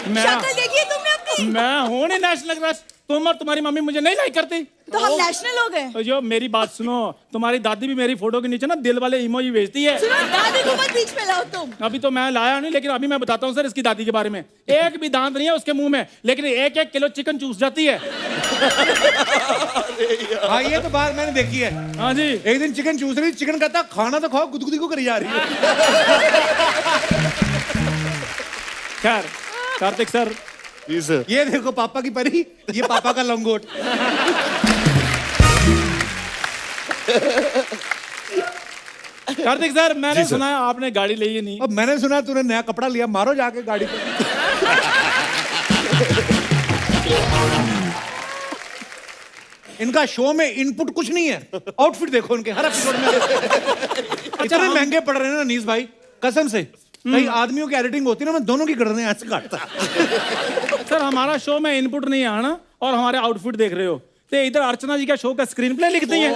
मैं- शक्ल देखी है तुमने अपनी? मैं हूं नहीं नेशनल क्रश। तुम और तुम्हारी मम्मी मुझे नहीं लाइक करती। तो हम नेशनल हो गए। तो जो मेरी बात सुनो, तुम्हारी दादी भी मेरी फोटो के नीचे ना दिल वाले इमोजी भेजती है। सुनो, दादी को मत बीच में लाओ तुम। अभी तो मैं लाया नहीं, लेकिन अभी मैं बताता हूँ सर इसकी दादी के बारे में। एक भी दांत नहीं है उसके मुंह में, लेकिन 1-1 किलो चिकन चूस जाती है। हाँ, ये तो बात मैंने देखी है। हाँ जी। एक दिन चिकन चूस रही, चिकन कहता खाना तो खाओ, गुदगुदी को करी जा रही है। खैर कार्तिक सर, जी सर। ये देखो पापा की परी, ये पापा का लंगोट। कार्तिक सर, मैंने सुना है आपने गाड़ी ली है नहीं। अब मैंने सुना तूने नया कपड़ा लिया, मारो जाके गाड़ी पे। इनका शो में इनपुट कुछ नहीं है। आउटफिट देखो इनके हर एपिसोड में। इतने महंगे पड़ रहे हैं ना अनीस भाई, कसम से। कई आदमियों की एडिटिंग होती है ना, मैं दोनों की गर्दनें ऐसे काटता। सर हमारा शो में इनपुट नहीं है ना, और हमारे आउटफिट देख रहे हो, तो इधर अर्चना जी का शो का स्क्रीन प्ले लिखती है।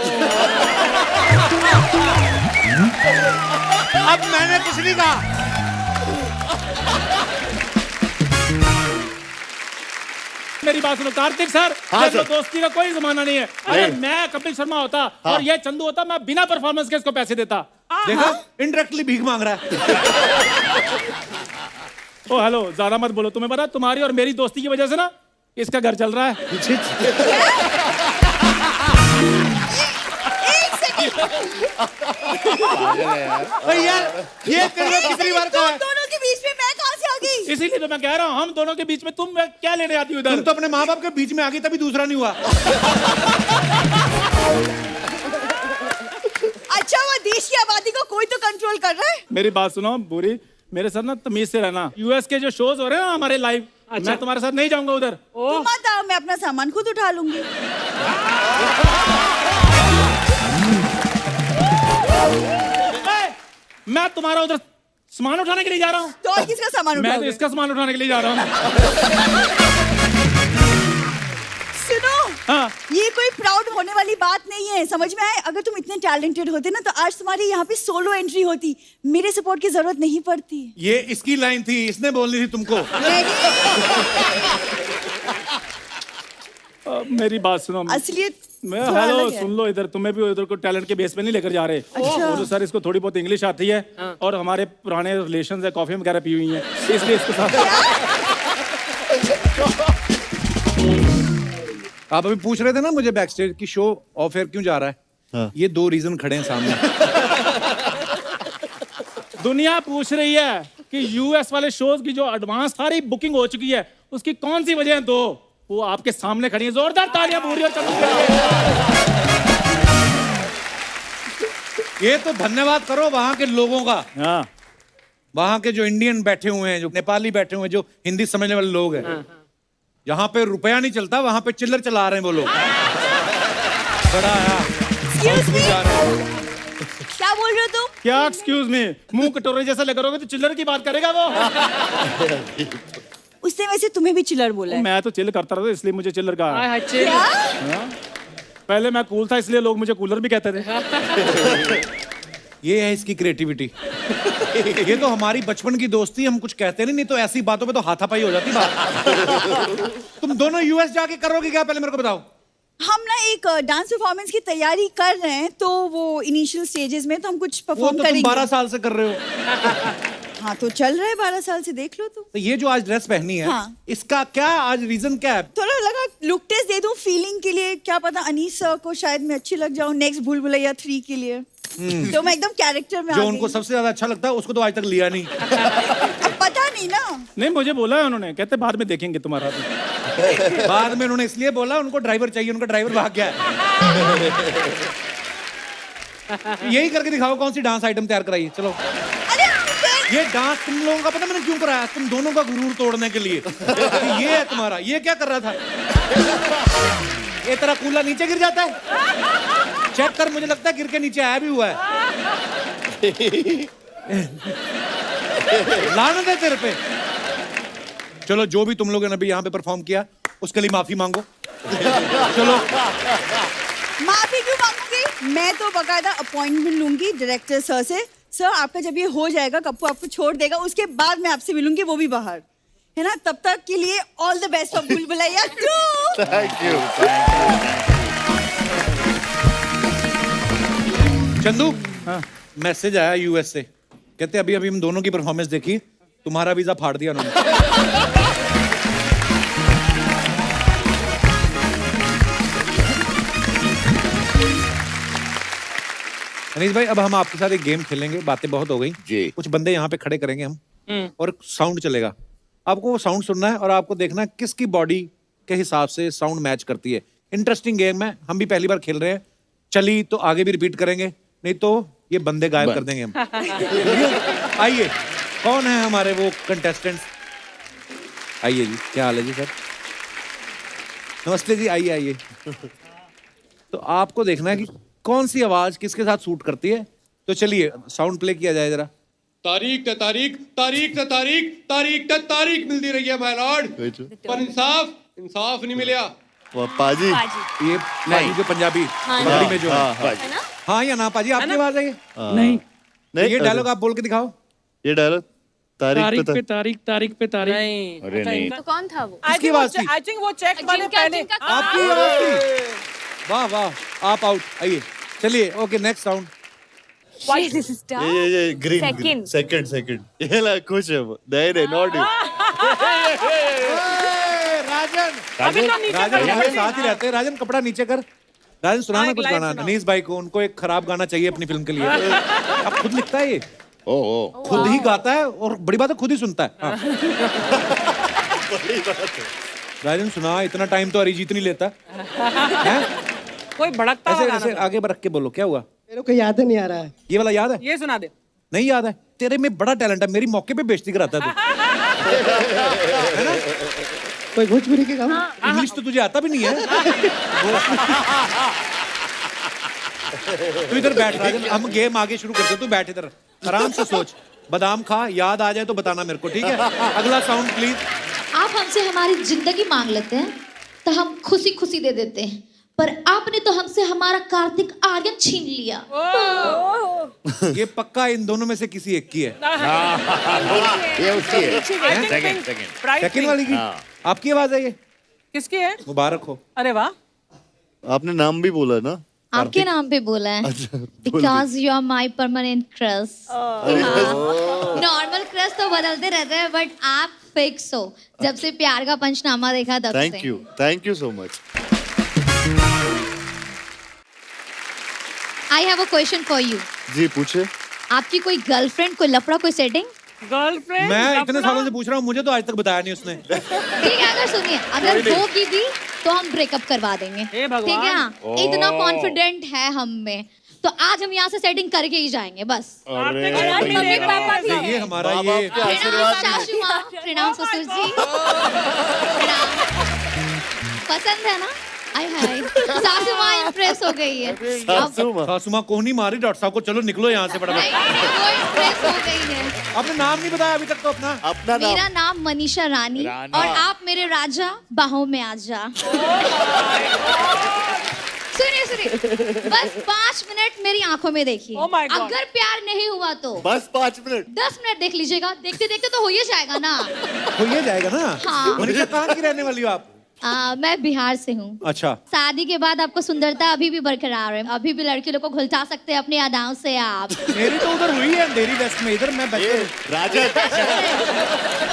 अब मैंने कुछ नहीं कहा। मेरी बात सुनो कार्तिक सर, हाँ देखो, सर। दोस्ती का कोई जमाना नहीं है। अगर मैं कपिल शर्मा होता और ये चंदू होता, मैं बिना परफॉर्मेंस के इसको पैसे देता। देखो इनडायरेक्टली भीख मांग रहा है। ओ हेलो, ज्यादा मत बोलो। तुम्हें पता, तुम्हारी और मेरी दोस्ती की वजह से ना इसका घर चल रहा है। अरे यार, ये तेरे को कितनी बार कहा है? दोनों के बीच में मैं कहां से आ गई? इसीलिए तो मैं कह रहा हूँ, हम दोनों के बीच में तुम क्या लेने आती हो तुम इधर? तो अपने माँ बाप के बीच में आ गई, तभी दूसरा नहीं हुआ। अच्छा, वो देश की आबादी को कोई तो कंट्रोल कर रहा है। मेरी बात सुनो बुरी, मेरे साथ ना तमीज से रहना। यूएस के जो शोज हो रहे हैं ना हमारे लाइव, मैं तुम्हारे साथ नहीं जाऊंगा उधर। तुम मत आओ, मैं अपना सामान खुद उठा लूंगी। मैं तुम्हारा उधर सामान उठाने के लिए जा रहा हूँ। तो और किसका सामान मैं तो उठाओगे? इसका सामान उठाने के लिए जा रहा हूँ। सुनो, हाँ। ये कोई प्राउड होने वाली बात नहीं है, समझ में आए? अगर तुम इतने टैलेंटेड होते ना, तो आज तुम्हारी यहाँ पे सोलो एंट्री होती, मेरे सपोर्ट की जरूरत नहीं पड़ती। ये इसकी लाइन थी, इसने बोलनी थी तुमको। मेरी बात सुनो, असलियत मैं थोड़ा हेलो अलग है। सुन लो, इधर तुम्हें भी उधर को टैलेंट के बेस पे नहीं लेकर जा रहे। अच्छा। वो तो सर इसको थोड़ी बहुत इंग्लिश आती है, और हमारे पुराने रिलेशंस है, कॉफी वगैरह पी हुई हैं, इसलिए इसके साथ। आप अभी पूछ रहे थे ना मुझे बैक स्टेज की शो ऑफ एयर क्यों जा रहा है। हाँ। ये 2 रीजन खड़े हैं सामने। दुनिया पूछ रही है कि यूएस वाले शोज की जो एडवांस सारी बुकिंग हो चुकी है, उसकी कौन सी वजह है? 2 वो आपके सामने खड़ी है। जोरदार तालियां पूरी और चंदू के लिए। ये तो धन्यवाद करो वहां के लोगों का, हाँ, वहां के जो इंडियन बैठे हुए हैं, जो नेपाली बैठे हुए हैं, जो हिंदी समझने वाले लोग हैं। यहाँ पे रुपया नहीं चलता, वहां पे चिल्लर चला रहे हैं वो लोग। बड़ा आया। Excuse me? क्या बोल रहे हो तुम? क्या एक्सक्यूज मी? मुंह कटोरे जैसा लगा रहोगे तो चिल्लर की बात करेगा वो। उसने वैसे तुम्हें भी चिल्लर बोला है। मैं तो चिल करता रहा, इसलिए मुझे चिल्लर कहा। क्या? पहले मैं कूल था, इसलिए लोग मुझे कूलर भी कहते थे। ये है इसकी क्रिएटिविटी। ये तो हमारी बचपन की दोस्ती, हम कुछ कहते नहीं तो ऐसी बातों पे तो हाथापाई हो जाती बात। तुम दोनों यूएस जाके करोगे क्या, पहले मेरे को बताओ। हम ना एक डांस परफॉर्मेंस की तैयारी कर रहे हैं, तो वो इनिशियल स्टेजेस में, तो हम कुछ वो परफॉर्म तो तुम करेंगे। 12 साल से कर रहे हो। हाँ तो चल रहा है 12 साल से, देख लो तुम। तो ये जो आज ड्रेस पहनी है, हाँ। इसका क्या आज रीजन क्या है? थोड़ा लगा लुक टेस्ट दे दूं फीलिंग के लिए, क्या पता अनीस सर को शायद मैं अच्छी लग जाऊं नेक्स्ट भूल भुलैया 3 के लिए। तो मैं एकदम कैरेक्टर में आ जो गई। उनको सबसे ज्यादा अच्छा लगता है उसको तो आज तक लिया नहीं। अब पता नहीं ना। नहीं मुझे बोला है उन्होंने, कहते बाद में देखेंगे तुम्हारा भी। बाद में उन्होंने इसलिए बोला उनको ड्राइवर चाहिए, उनका ड्राइवर भाग गया है। यही करके दिखाओ कौन सी डांस आइटम तैयार कराई। चलो अरे फिर ये डांस तुम लोगों का पता मैंने क्यों कराया? तुम दोनों का गुरूर तोड़ने के लिए। कि ये है तुम्हारा, ये क्या कर रहा था? ये तेरा कूला नीचे गिर जाता है, चेक कर, मुझे लगता है गिर के नीचे आया भी हुआ है। लानत है तेरे पे। चलो जो भी तुम लोगों ने अभी यहाँ पे परफॉर्म किया उसके लिए माफी मांगो। चलो माफी क्यों मांगूंगी? मैं तो बकायदा अपॉइंटमेंट लूंगी डायरेक्टर सर से। सर आपका जब ये हो जाएगा, कप्पू आपको छोड़ देगा, उसके बाद मैं आपसे मिलूंगी, वो भी बाहर, है ना? तब तक के लिए ऑल द बेस्ट ऑफ भूल Bhulaiyaa 2। Thank you. Chandu, message आया यूएस से, कहते अभी अभी हम दोनों की परफॉर्मेंस देखी, तुम्हारा वीजा फाड़ दिया उन्होंने। अनीस भाई अब हम आपके साथ एक गेम खेलेंगे, बातें बहुत हो गई जी। कुछ बंदे यहाँ पे खड़े करेंगे हम और साउंड चलेगा, आपको वो साउंड सुनना है और आपको देखना है किसकी बॉडी के हिसाब से साउंड मैच करती है। इंटरेस्टिंग गेम है, हम भी पहली बार खेल रहे हैं, चली तो आगे भी रिपीट करेंगे, नहीं तो ये बंदे गायब कर देंगे हम। आइए, कौन है हमारे वो कंटेस्टेंट्स? आइए जी, क्या हाल है जी सर? नमस्ते जी, आइए आइए। तो आपको देखना है कि कौन सी आवाज किसके साथ सूट करती है, तो चलिए साउंड प्ले किया जाए जरा। तारीख ते तारीख तारीख ते तारीख तारीख ते तारीख मिलती रही है माय लॉर्ड, पर इंसाफ नहीं मिला। पाजी ये पाजी जो पंजाबी में जो है, हाँ या ना पाजी आपकी आवाज है ये? नहीं तो ये डायलॉग आप बोल के दिखाओ। ये डायलॉग तारीख पे तारीख तारीख पे तारीख। नहीं। अरे नहीं। तो कौन था वो? किसकी आवाज थी? आई थिंक वो चेक वाले जिनका- पहले। जिनका- आपकी आवाज थी? वाह वाह, आप आउट। आइए चलिए, ओके नेक्स्ट साउंड। ये ग्रीन Second. सेकंड ये ला कुछ है वो, नहीं नॉट यू। राजन, अभी तो नीचे राजन कर हमारे ले। साथ ही रहते हैं। राजन कपड़ा नीचे कर। राजन सुनाना हाँ, कुछ एक लाइन गाना सुनाओ। अनीस भाई को, उनको एक खराब गाना चाहिए अपनी फिल्म के लिए। अब खुद लिखता है ये, ओ खुद ही गाता है और बड़ी बात है खुद ही सुनता है। हाँ। राजन सुना, इतना टाइम तो अरिजीत नहीं लेता है? कोई भड़कता हुआ ऐसे गाना ऐसे सुना। आगे रख के बोलो, क्या हुआ? मेरे को याद नहीं आ रहा है। ये वाला याद है? ये सुना दे। नहीं याद है? तेरे में बड़ा टैलेंट है, मेरी मौके पे बेइज्जती कराता है कोई भोजपुरी के गाना? तू। इंग्लिश तो तुझे आता भी नहीं है। तू इधर बैठ राजन, हम गेम आगे शुरू करते हैं, तू बैठ इधर आराम से सोच, बादाम खा, याद आ जाए तो बताना मेरे को, ठीक है? अगला साउंड प्लीज। आप हमसे हमारी जिंदगी मांग लेते हैं तो हम खुशी खुशी दे देते हैं, पर आपने तो हमसे हमारा कार्तिक आर्यन छीन लिया। ये पक्का इन दोनों में से किसी एक की है। ये उसकी है। I think second pink. Second Bright second pink. वाली की आपकी आवाज है ये? किसकी है? मुबारक हो। अरे वाह। आपने नाम भी बोला ना? आपके नाम पे बोला है, because you are my permanent crush. Normal crush तो बदलते रहते हैं, बट आप फिक्स हो जब से प्यार का पंचनामा देखा तब से। Thank you so much. I have a question for you. जी पूछे। आपकी कोई गर्लफ्रेंड, कोई लफड़ा, कोई सेटिंग? गर्लफ्रेंड? मैं इतने सालों से पूछ रहा हूँ, मुझे तो आज तक बताया नहीं उसने। ठीक है, अगर सुनिए, अगर वो की भी तो हम ब्रेकअप करवा देंगे। हे भगवान। ठीक है ना? इतना कॉन्फिडेंट है हम में, तो आज हम यहाँ से सेटिंग करके ही जाएंगे बस। मम्मी पापा भी ये हमारा बाप ये आपके आशीर्वाद प्रणाम सासू माँ, प्रणाम ससुर जी। प्रणाम। पसंद है ना? आय हाय, सासू माँ इम्प्रेस हो गई है। सासू माँ। सासू माँ को नहीं मारी, डॉक्टर साहब को चलो निकलो यहाँ से नहीं, फटाफट। नहीं, वो इम्प्रेस हो गई है। आपने नाम नहीं बताया अभी तक तो अपना। अपना नाम। मेरा नाम मनीषा रानी, और आप मेरे राजा, बाहों में आ जा। सुनिए, बस 5 मिनट मेरी आंखों में देखिए। Oh my God. अगर प्यार नहीं हुआ तो बस 5 मिनट। 10 मिनट देख लीजिएगा, देखते देखते तो हो ही जाएगा ना। हो ये जाएगा ना। हाँ। मनीषा कहाँ की रहने वाली हो आप? मैं बिहार से हूँ। अच्छा, शादी के बाद आपको सुंदरता अभी भी बरकरार है, अभी भी लड़की लोग को घुलटा सकते हैं अपनी अदाओं से आप। मेरी तो उधर हुई है अंधेरी वेस्ट में, इधर मैं बैठे हूँ। राजन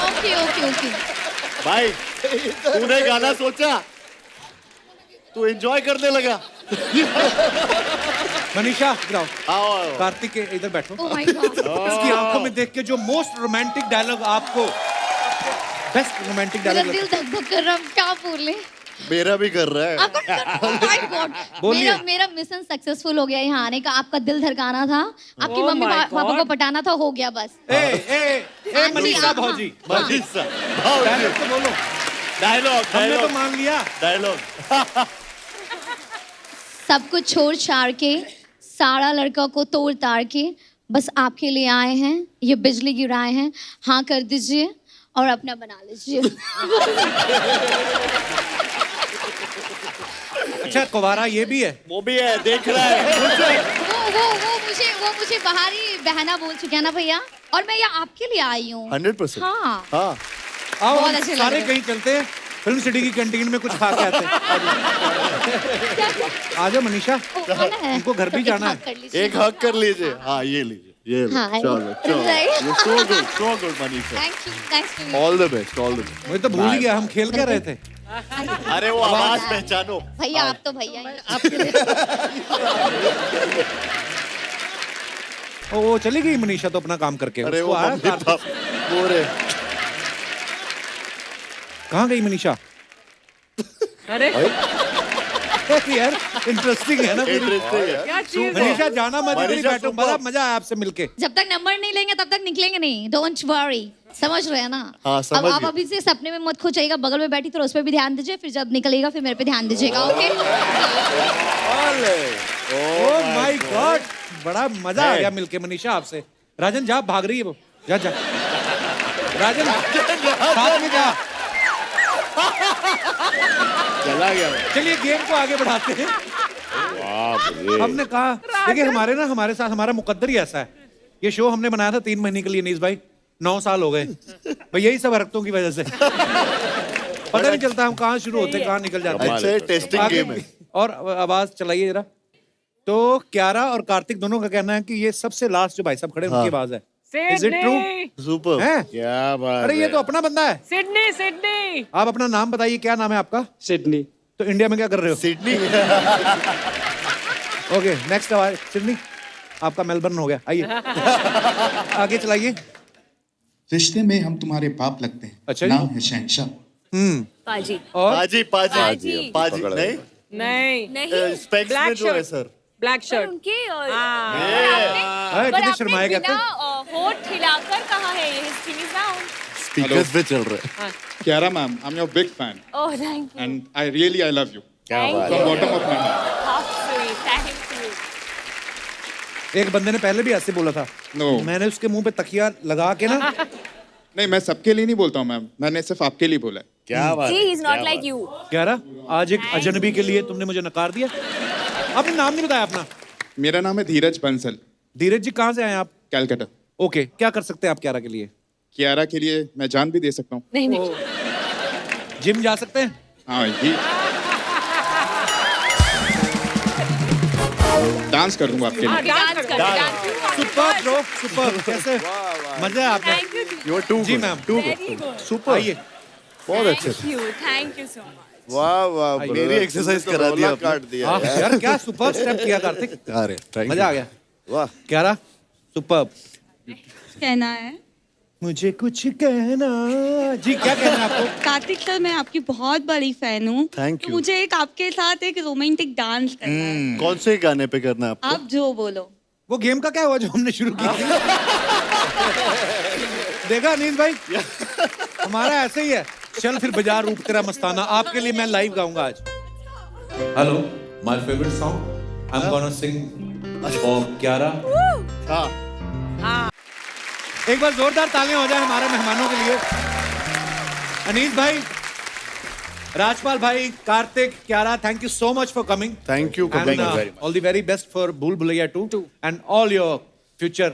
ओके ओके ओके। भाई तूने गाना सोचा, तू एंजॉय करने लगा। मनीषा इधर आओ। आओ कार्तिक के इधर बैठो। Oh my God. इसकी आंखों में देख के जो मोस्ट रोमांटिक डायलॉग आपको, बेस्ट रोमांटिक मेरा डायलॉग दिल धक धक कर रहा है, क्या बोले। मेरा भी कर रहा है। आपका oh my God। बोलिए। मेरा मिशन सक्सेसफुल हो गया यहाँ आने का। आपका दिल धड़काना था, आपकी Oh मम्मी my पापा को God। पटाना था, हो गया बस। ए मनीषा हाँ, भौजी, हाँ। मनीषा डायलॉग तो बोलो। डायलॉग हमने तो डायलॉग मान लिया। डायलॉग। सब कुछ छोड़ छाड़ के, सारा लड़का को तोड़ ताड़ के बस आपके लिए आए हैं, ये बिजली गिराए हैं, हाँ कर दीजिए और अपना बना लीजिए। अच्छा, कुवारा ये भी है। वो भी है, देख रहा है। वो मुझे बाहरी बहना बोल चुके हैं ना भैया, और मैं यहाँ आपके लिए आई हूँ। 100%। हाँ हाँ आओ बहुत हम अच्छे लग सारे रहे हैं। कहीं चलते हैं, फिल्म सिटी की कैंटीन में कुछ खा के आते हैं। आ जाओ मनीषा, ओ, खाना है? उनको घर भी तो जाना एक है। हक कर लीजिए। एक हक कर लीजिए। हाँ ये लीजिए, ये लो। हाँ, चलो चलो, right। So good Manisha. Thank you, thanks to you। All the best, all the best. मुझे तो भूल ही गया हम खेल क्या रहे थे। अरे वो आवाज पहचानो। भैया आप तो भैया ही। वो चली गई मनीषा तो अपना काम करके। अरे उसको वो आया मम्मी कार्तिक। पापा बोरे। कहाँ गई मनीषा? अरे यार इंटरेस्टिंग है ना पूरी। इंटरेस्टिंग है। क्या चीज है? मनीषा जाना मत, इधर ही मनीषा बैठो, बड़ा मजा आया आपसे मिलके। जब तक नंबर नहीं लेंगे तब तक निकलेंगे नहीं, डोंट वरी। समझ रहे हैं ना? हाँ, समझ अब आप गए। अभी से सपने में मत खोइएगा, बगल में बैठी तो उस पर भी ध्यान दीजिए, फिर जब निकलेगा फिर मेरे पे ध्यान दीजिएगा। ओके ओह माय गॉड, बड़ा मजा आ गया मिलके मनीषा आपसे। राजन जा, भाग रही है वो, जा जा। राजन साथ में जा। चला गया। चलिए गेम को आगे बढ़ाते हैं। बाप रे। हमने कहा देखिए हमारे साथ हमारा मुकद्दर ही ऐसा है। ये शो हमने बनाया था 3 महीने के लिए नीस भाई, 9 साल हो गए भाई, यही सब हरकतों की वजह से। पता नहीं चलता हम कहाँ शुरू होते कहाँ निकल जाते हैं। अच्छा टेस्टिंग आगे गेम है। और आवाज चलाइए जरा। तो क्यारा और कार्तिक दोनों का कहना है कि ये सबसे लास्ट जो भाई साहब खड़े हैं उनकी आवाज है। Is it true? Sydney super. हैं? क्या बात अरे ये है। तो अपना बंदा है। Sydney Sydney. आप अपना नाम बताइए, क्या नाम है आपका? सिडनी। तो इंडिया में क्या कर रहे हो? सिडनी। ओके नेक्स्ट आवाज सिडनी, आपका मेलबर्न हो गया। आइए आगे चलाइए। रिश्ते में हम तुम्हारे बाप लगते हैं। अच्छा जी। नाम है शहंशाह। पाजी और पाजी पाजी पाजी। पाजी नहीं नहीं नहीं। स्पेक्स में Black जो है shirt। सर। ब्लैक पर शर्ट। उनके हाँ, पर कितने आपने शर्माए कहते बिना हैं। होठ हिलाकर कहा है ये हिस्ट्री साउंड। स्पीकर्स पे चल रहे हैं। Kiara ma'am, I'm your big fan oh thank you. and I love you क्या बात from है। bottom of my heart. How sweet, thank you. एक बंदे ने पहले भी ऐसे बोला था। No. मैंने उसके मुंह पे तकिया लगा के ना। नहीं, मैं सबके लिए नहीं बोलता हूँ मैम, मैंने सिर्फ आपके लिए बोला है। क्या बात सी है, इज नॉट क्या लाइक बात यू। क्यारा, आज एक अजनबी के लिए तुमने मुझे नकार दिया। आपने नाम नहीं बताया अपना। मेरा नाम है धीरज बंसल, धीरज जी कहाँ से आए आप? कैलकाटा। ओके, क्या कर सकते हैं आप क्यारा के लिए? कियारा के लिए मैं जान भी दे सकता हूँ। नहीं नहीं। जिम जा सकते हैं? हाँ ये डांस कर दूंगा आपके लिए। डांस कर डांस। Super bro, super. कैसे मजा है आपका? Thank you. You are too जी मैम, वेरी गुड। सुपर। आइए। बहुत अच्छे। Thank you so much. वाह वाह मेरी एक्सरसाइज करा दी आपने। काट दिया हाँ यार। यार क्या सुपर स्टेप किया कार्तिक, अरे मजा आ गया। वाह। क्यारा सुपर। कहना है मुझे कुछ कहना। जी क्या कहना है आपको? कार्तिक सर, मैं आपकी बहुत बड़ी फैन हूँ। Thank तो you। मुझे एक आपके साथ एक रोमांटिक डांस करना है। कौन से गाने पे करना है आपको? आप जो बोलो। वो गेम का क्या हुआ जो हमने शुरू किया? देखा अनीस भाई, हमारा ऐसे ही है। चल फिर बाजार रूप तेरा मस्ताना, आपके लिए मैं लाइव गाऊंगा आज। Hello, my favourite song I am gonna sing for Kiara. हाँ। एक बार जोरदार तालियां हो जाए हमारे मेहमानों के लिए। अनीस भाई, राजपाल भाई, Kartik, Kiara, thank you so much for coming. Thank you And all the very best for Bhool Bhulaiya 2 and all your future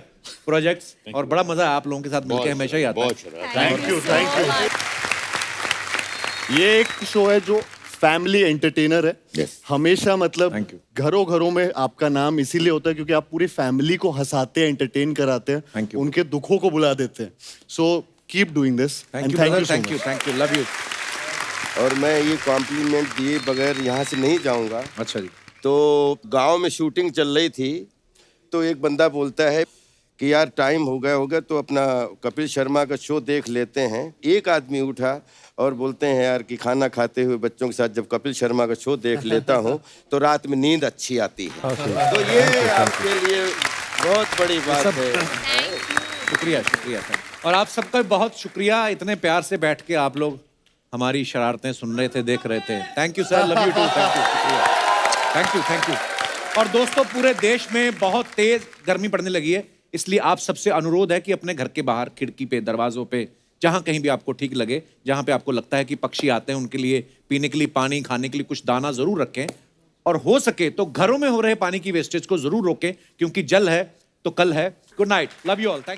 projects। और बड़ा मजा है आप लोगों के साथ मिलके, हमेशा ही आता है। बहुत शुक्रिया। Thank you thank you. ये एक शो है जो फैमिली एंटरटेनर है। Yes. हमेशा मतलब Thank you. घरों घरों में आपका नाम इसीलिए होता है क्योंकि आप पूरी फैमिली को हंसाते हैं, एंटरटेन कराते हैं, Thank you. उनके दुखों को बुला देते हैं। So keep doing this thank you, thank you, thank you, love you. और मैं ये कॉम्प्लीमेंट दिए बगैर यहाँ से नहीं जाऊँगा। अच्छा जी। तो गांव में शूटिंग चल रही थी, तो एक बंदा बोलता है कि यार टाइम हो गया तो अपना कपिल शर्मा का शो देख लेते हैं। एक आदमी उठा और बोलते हैं यार कि खाना खाते हुए बच्चों के साथ जब कपिल शर्मा का शो देख लेता हूँ तो रात में नींद अच्छी आती है। तो ये आपके लिए बहुत बड़ी बात है। शुक्रिया, शुक्रिया सर। और आप सबका बहुत शुक्रिया, इतने प्यार से बैठ के आप लोग हमारी शरारतें सुन रहे थे, देख रहे थे। Thank you sir, love you too, thank you, शुक्रिया, थैंक यू, थैंक यू। और दोस्तों, पूरे देश में बहुत तेज गर्मी पड़ने लगी है, इसलिए आप सबसे अनुरोध है कि अपने घर के बाहर खिड़की पे, दरवाजों पे, जहां कहीं भी आपको ठीक लगे, जहां पे आपको लगता है कि पक्षी आते हैं, उनके लिए पीने के लिए पानी, खाने के लिए कुछ दाना जरूर रखें। और हो सके तो घरों में हो रहे पानी की वेस्टेज को जरूर रोकें, क्योंकि जल है तो कल है। Good night, love you all, thank you.